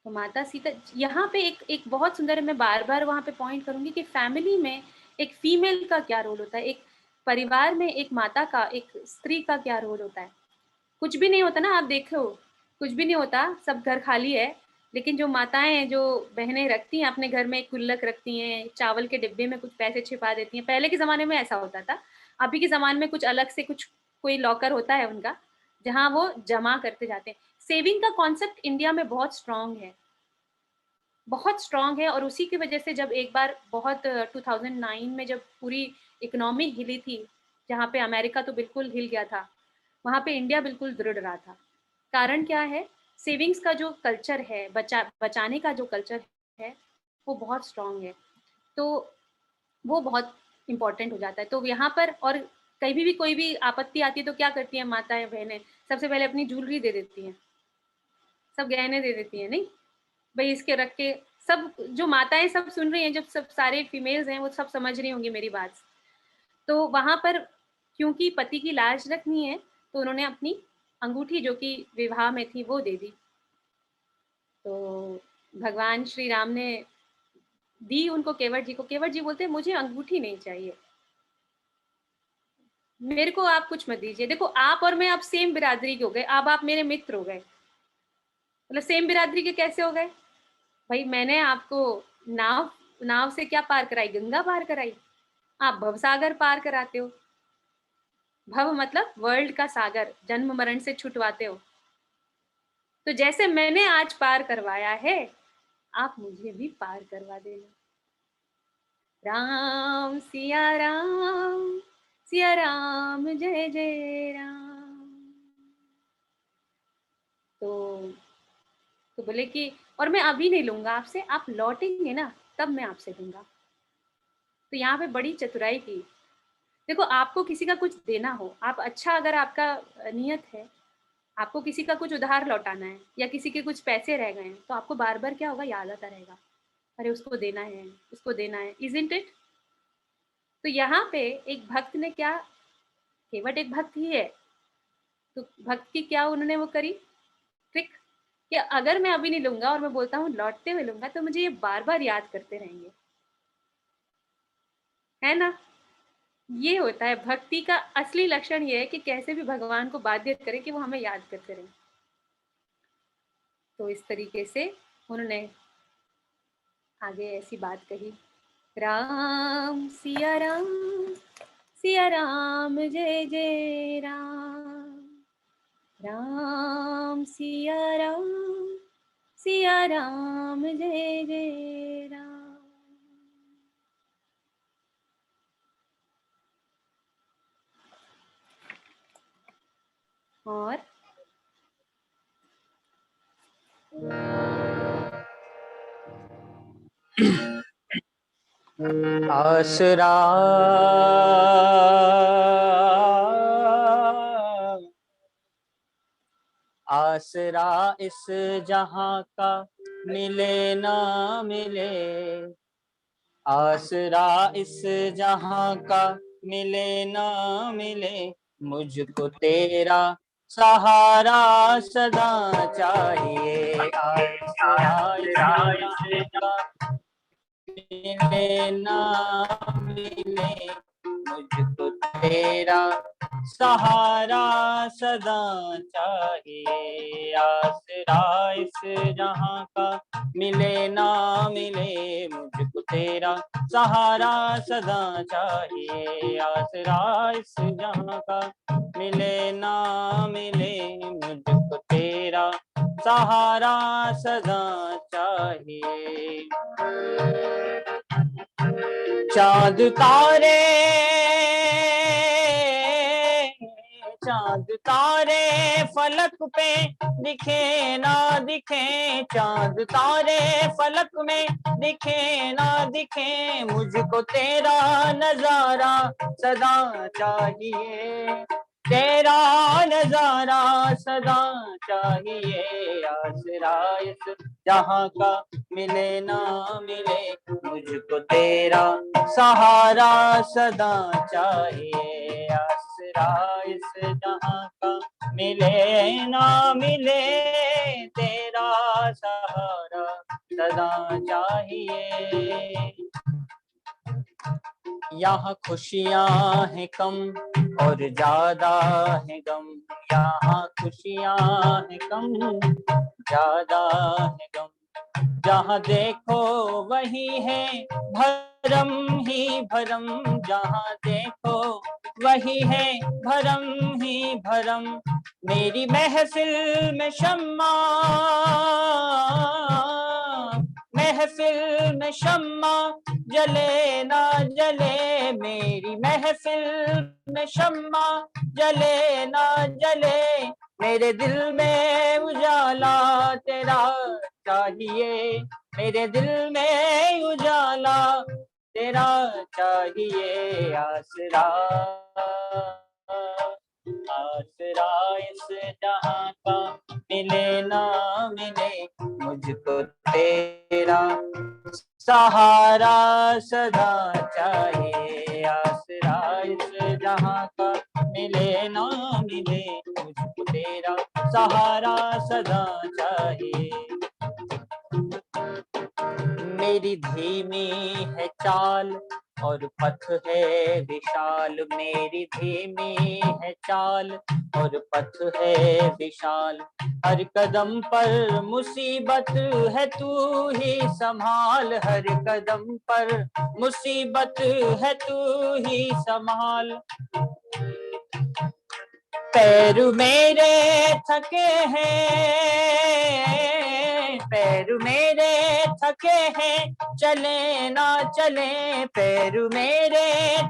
तो माता सीता यहाँ पे एक बहुत सुंदर है, मैं बार बार वहां पे पॉइंट करूंगी कि फैमिली में एक फीमेल का क्या रोल होता है, एक परिवार में एक माता का, एक स्त्री का क्या रोल होता है। कुछ भी नहीं होता ना, आप देखो कुछ भी नहीं होता, सब घर खाली है, लेकिन जो माताएं, जो बहनें रखती हैं अपने घर में, एक गुल्लक रखती हैं, चावल के डिब्बे में कुछ पैसे छिपा देती हैं। पहले के ज़माने में ऐसा होता था, अभी के ज़माने में कुछ अलग से कुछ कोई लॉकर होता है उनका, जहाँ वो जमा करते जाते हैं। सेविंग का कॉन्सेप्ट इंडिया में बहुत स्ट्रांग है, बहुत स्ट्रांग है, और उसी की वजह से जब एक बार बहुत 2009 में जब पूरी इकोनॉमी हिली थी, जहाँ पे अमेरिका तो बिल्कुल हिल गया था, वहाँ पे इंडिया बिल्कुल दृढ़ रहा था। कारण क्या है? सेविंग्स का जो कल्चर है, बचाने का जो कल्चर है, वो बहुत स्ट्रांग है। तो वो बहुत इम्पोर्टेंट हो जाता है। तो यहाँ पर, और कहीं भी कोई भी आपत्ति आती है तो क्या करती हैं माताएं बहनें? सबसे पहले अपनी ज्वेलरी दे देती हैं, सब गहने दे देती हैं, नहीं भाई इसके रख के। सब जो माताएं सब सुन रही हैं, जब सब सारे फीमेल्स हैं वो सब समझ रही होंगी मेरी बात। तो वहां पर क्योंकि पति की लाज रखनी है, तो उन्होंने अपनी अंगूठी जो कि विवाह में थी वो दे दी। तो भगवान श्री राम ने दी उनको, केवट जी को। केवट जी बोलते मुझे अंगूठी नहीं चाहिए, मेरे को आप कुछ मत दीजिए। देखो आप और मैं अब सेम बिरादरी के हो गए, अब आप मेरे मित्र हो गए। मतलब सेम बिरादरी के कैसे हो गए? भाई मैंने आपको नाव नाव से क्या पार कराई? गंगा पार कराई। आप भवसागर पार कराते हो। भव मतलब वर्ल्ड का सागर, जन्म मरण से छुटवाते हो। तो जैसे मैंने आज पार करवाया है, आप मुझे भी पार करवा देना। राम सिया राम जय जय राम। तो बोले कि और मैं अभी नहीं लूंगा आपसे, आप लौटेंगे ना तब मैं आपसे दूंगा। तो यहाँ पे बड़ी चतुराई की। देखो आपको किसी का कुछ देना हो, आप अच्छा, अगर आपका नियत है, आपको किसी का कुछ उधार लौटाना है या किसी के कुछ पैसे रह गए हैं, तो आपको बार बार क्या होगा, याद आता रहेगा, अरे उसको देना है, उसको देना है, इजंट इट? तो यहाँ पे एक भक्त ने क्या, केवट एक भक्त ही है, तो भक्त की क्या उन्होंने वो करी ट्रिक, कि अगर मैं अभी नहीं लूंगा और मैं बोलता हूँ लौटते हुए लूंगा, तो मुझे ये बार बार याद करते रहेंगे, है ना? ये होता है भक्ति का असली लक्षण, ये है कि कैसे भी भगवान को बाध्य करें कि वो हमें याद करते रहें। तो इस तरीके से उन्होंने आगे ऐसी बात कही, राम सिया राम, सिया राम जय जय राम, राम सिया राम, सिया राम जय जय राम। और आसरा आसरा इस जहां का मिले ना मिले, आसरा इस जहां का मिले ना मिले, मुझको तेरा सहारा सदा चाहिए। आसरा इस जहां का मिले ना मिले, मुझको तेरा सहारा सदा चाहिए। आसरा इस जहां का मिले ना मिले, मुझको तेरा सहारा सदा चाहिए। आसरा इस जहां का मिले ना मिले, मुझको तेरा सहारा सदा चाहिए। चाँद तारे, चाँद तारे फलक पे दिखे ना दिखे, चाँद तारे फलक में दिखे ना दिखे, मुझको तेरा नजारा सदा चाहिए, तेरा नजारा सदा चाहिए। आसरा इस जहां का मिले ना मिले, मुझको तेरा सहारा सदा चाहिए। आसरा इस जहां का मिले ना मिले, तेरा सहारा सदा चाहिए। यहाँ खुशियाँ हैं कम और ज्यादा है गम, यहाँ खुशियाँ हैं कम ज्यादा है गम, जहाँ देखो वही है भरम ही भरम, जहाँ देखो वही है भरम ही भरम। मेरी महफिल में शम्मा, महफिल में शम्मा जले ना जले, मेरी महफिल में शम्मा जले ना जले, मेरे दिल में उजाला तेरा चाहिए, मेरे दिल में उजाला तेरा चाहिए। आसरा आसरा इस जहां का मिले ना मिले, मुझको तेरा सहारा सदा चाहिए। आसरा इस जहां का मिले ना मिले, मुझको तेरा सहारा सदा चाहिए। मेरी धीमी है चाल और पथ है विशाल, मेरी धीमी है चाल और पथ है विशाल, हर कदम पर मुसीबत है तू ही संभाल, हर कदम पर मुसीबत है तू ही संभाल। पैर मेरे थके हैं, पैर मेरे थके हैं, चले ना चले, पैर मेरे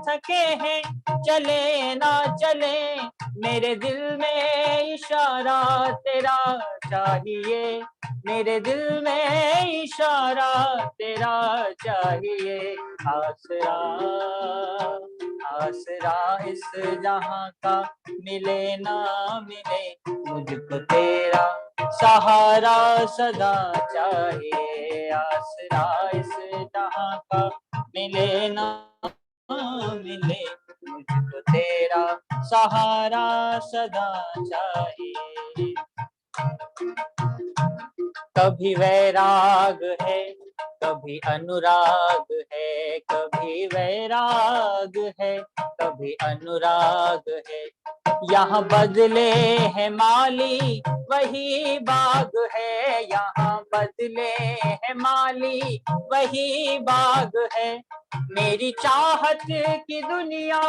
थके हैं, चले ना चले, मेरे दिल में इशारा तेरा चाहिए, मेरे दिल में इशारा तेरा चाहिए। आसरा आसरा इस जहां का मिले ना मिले, मुझको तेरा सहारा सदा चाहिए। आसरा इस जहां का मिले ना मिले, मुझको तेरा सहारा सदा चाहिए। कभी वैराग है कभी अनुराग है, कभी वैराग है कभी अनुराग है, यहाँ बदले है माली वही बाग है, यहाँ बदले है माली वही बाग है। मेरी चाहत की दुनिया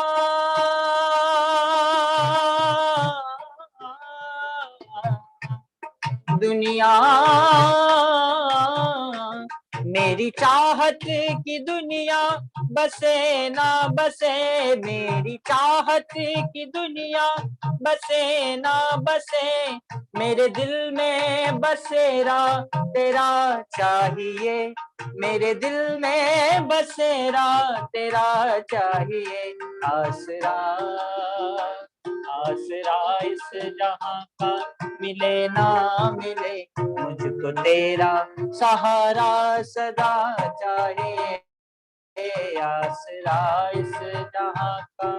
दुनिया मेरी चाहत की दुनिया बसे ना बसे, मेरी चाहत की दुनिया बसे ना बसे, मेरे दिल में बसेरा तेरा चाहिए, मेरे दिल में बसेरा तेरा चाहिए। आसरा आसरा इस जहां का मिले ना मिले, मुझको तेरा सहारा सदा चाहिए। आसरा इस जहां का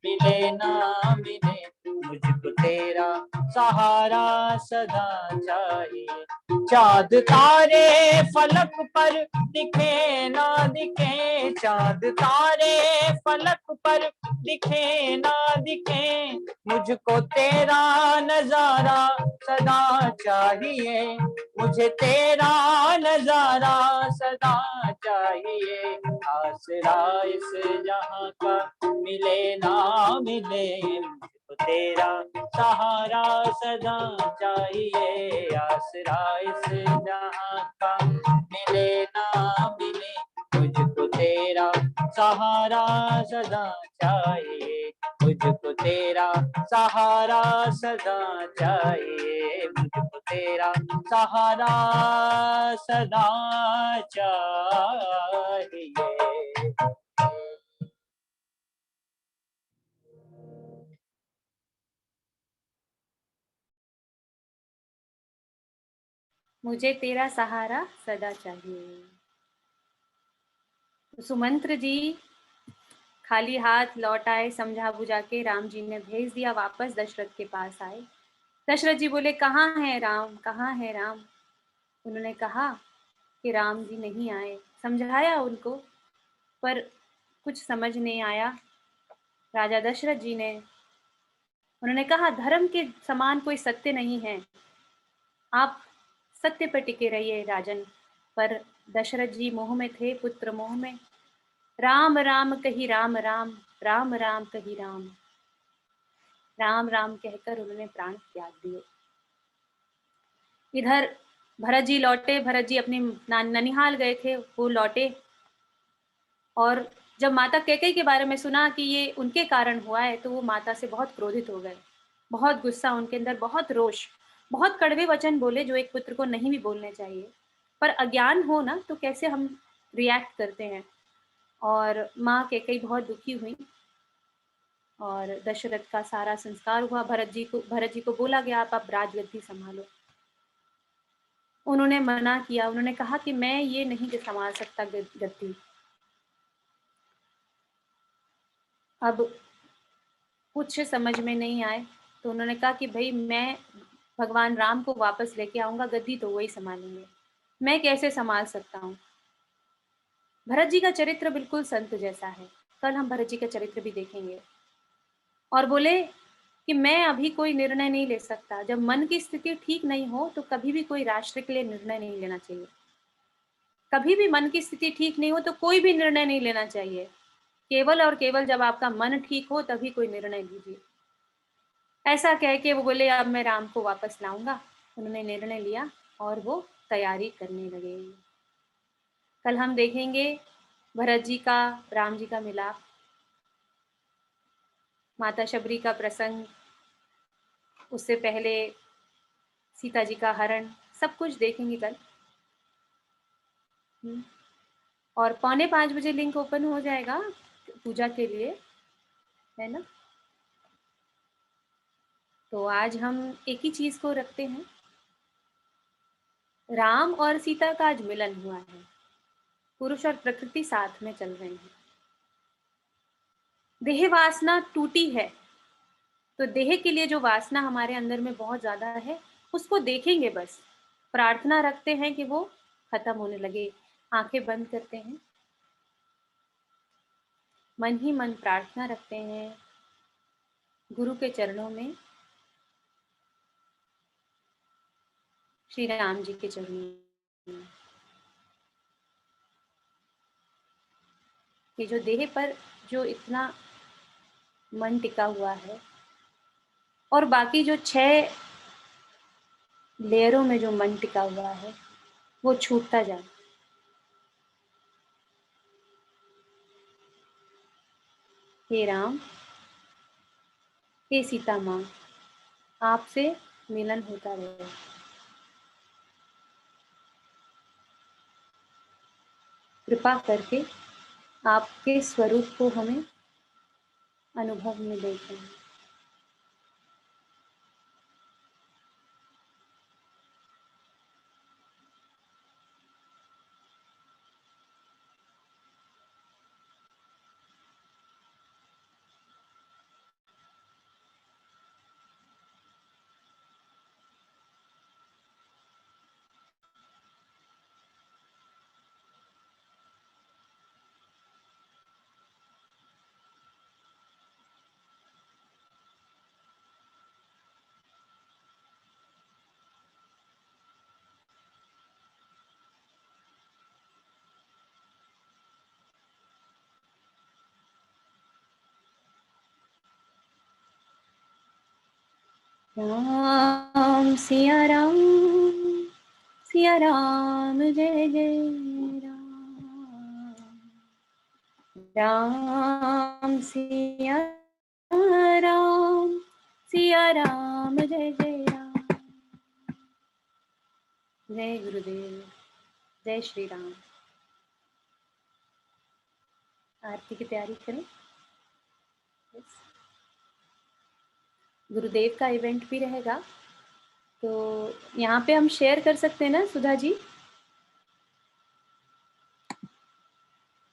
मिले ना मिले, मुझको तेरा सहारा सदा चाहिए। चाँद तारे फलक पर दिखे ना दिखे, चाँद तारे फलक पर दिखे ना दिखे, मुझको तेरा नजारा सदा चाहिए, मुझे तेरा नजारा सदा चाहिए। आसरा इस जहां का मिले ना मिले, मुझको तेरा सहारा सदा चाहिए। आसरा इस जहां का मिले ना मिले, मुझको तेरा सहारा सदा चाहिए, मुझको तेरा सहारा सदा चाहिए, मुझको तेरा सहारा सदा चाहिए। मुझे तेरा सहारा सदा चाहिए। सुमंत्र जी खाली हाथ लौट आए, समझा बुझा के राम जी ने भेज दिया वापस, दशरथ के पास आए। दशरथ जी बोले, कहाँ है राम, कहाँ है राम? उन्होंने कहा कि राम जी नहीं आए। समझाया उनको, पर कुछ समझ नहीं आया। राजा दशरथ जी ने उन्होंने कहा, धर्म के समान कोई सत्य नहीं है, आप सत्य पर टिके रहिए राजन। पर दशरथ जी मोह में थे, पुत्र मोह में। राम राम कही राम राम, राम राम कही राम, राम राम कहकर उन्होंने प्राण त्याग दिए। इधर भरत जी लौटे, भरत जी अपने ननिहाल गए थे, वो लौटे और जब माता कैकेयी के बारे में सुना कि ये उनके कारण हुआ है, तो वो माता से बहुत क्रोधित हो गए। बहुत गुस्सा उनके अंदर, बहुत रोष, बहुत कड़वे वचन बोले जो एक पुत्र को नहीं भी बोलने चाहिए। पर अज्ञान हो ना तो कैसे हम रिएक्ट करते हैं। और माँ कैकेयी बहुत दुखी हुई और दशरथ का सारा संस्कार हुआ। भरत जी को बोला गया, आप अब राजगद्दी संभालो। उन्होंने मना किया, उन्होंने कहा कि मैं ये नहीं संभाल सकता गद्दी। अब कुछ समझ में नहीं आए तो उन्होंने कहा कि भाई मैं भगवान राम को वापस लेके आऊंगा, गद्दी तो वही संभालेंगे, मैं कैसे संभाल सकता हूँ। भरत जी का चरित्र बिल्कुल संत जैसा है, कल हम भरत जी का चरित्र भी देखेंगे। और बोले कि मैं अभी कोई निर्णय नहीं ले सकता, जब मन की स्थिति ठीक नहीं हो तो कभी भी कोई राष्ट्र के लिए निर्णय नहीं लेना चाहिए। कभी भी मन की स्थिति ठीक नहीं हो तो कोई भी निर्णय नहीं लेना चाहिए। केवल और केवल जब आपका मन ठीक हो तभी कोई निर्णय लीजिए। ऐसा कह के वो बोले, अब मैं राम को वापस लाऊंगा। उन्होंने निर्णय लिया और वो तैयारी करने लगे। कल हम देखेंगे भरत जी का राम जी का मिलाप, माता शबरी का प्रसंग, उससे पहले सीता जी का हरण, सब कुछ देखेंगे कल। और 4:45 लिंक ओपन हो जाएगा पूजा के लिए, है ना? तो आज हम एक ही चीज को रखते हैं, राम और सीता का आज मिलन हुआ है, पुरुष और प्रकृति साथ में चल रहे हैं। देह वासना टूटी है, तो देह के लिए जो वासना हमारे अंदर में बहुत ज्यादा है उसको देखेंगे, बस प्रार्थना रखते हैं कि वो खत्म होने लगे। आंखें बंद करते हैं, मन ही मन प्रार्थना रखते हैं गुरु के चरणों में, श्री राम जी के चरणों में। ये जो देह पर जो इतना मन टिका हुआ है और बाकी जो 6 लेयरों में जो मन टिका हुआ है वो छूटता जाए। हे राम, हे सीता माँ, आपसे मिलन होता रहे। कृपा करके आपके स्वरूप को हमें अनुभव में देखें। राम सिया राम, सिया राम जय जय राम। राम सिया राम, सिया राम जय जय राम। जय गुरुदेव, जय श्री राम। आरती की तैयारी करें। गुरुदेव का इवेंट भी रहेगा, तो यहाँ पे हम शेयर कर सकते हैं ना सुधा जी?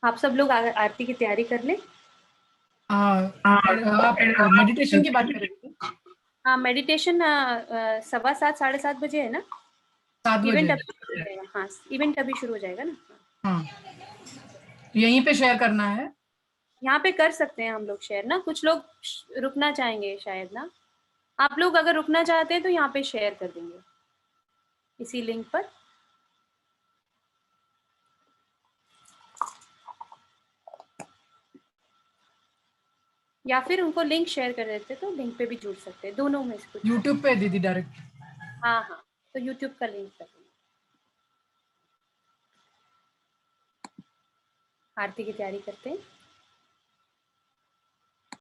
आप सब लोग आरती की तैयारी कर लें। आप मेडिटेशन की बात करेंगे? हाँ, मेडिटेशन 7:15 7:30 बजे है ना? 7 बजे। इवेंट अभी शुरू हो जाएगा। हाँ, इवेंट अभी शुरू हो जाएगा ना। हाँ, यहीं पे शेयर करना है। यहाँ पे कर सकते हैं हम लोग शेयर ना। कुछ लोग रुकना चाहेंगे शायद ना। आप लोग अगर रुकना चाहते हैं तो यहाँ पे शेयर कर देंगे इसी लिंक पर। या फिर उनको लिंक शेयर कर देते तो लिंक पे भी जुड़ सकते हैं, दोनों में से कुछ। यूट्यूब पे दीदी डायरेक्ट। हाँ हाँ, तो यूट्यूब का लिंक कर देंगे। आरती की तैयारी करते हैं।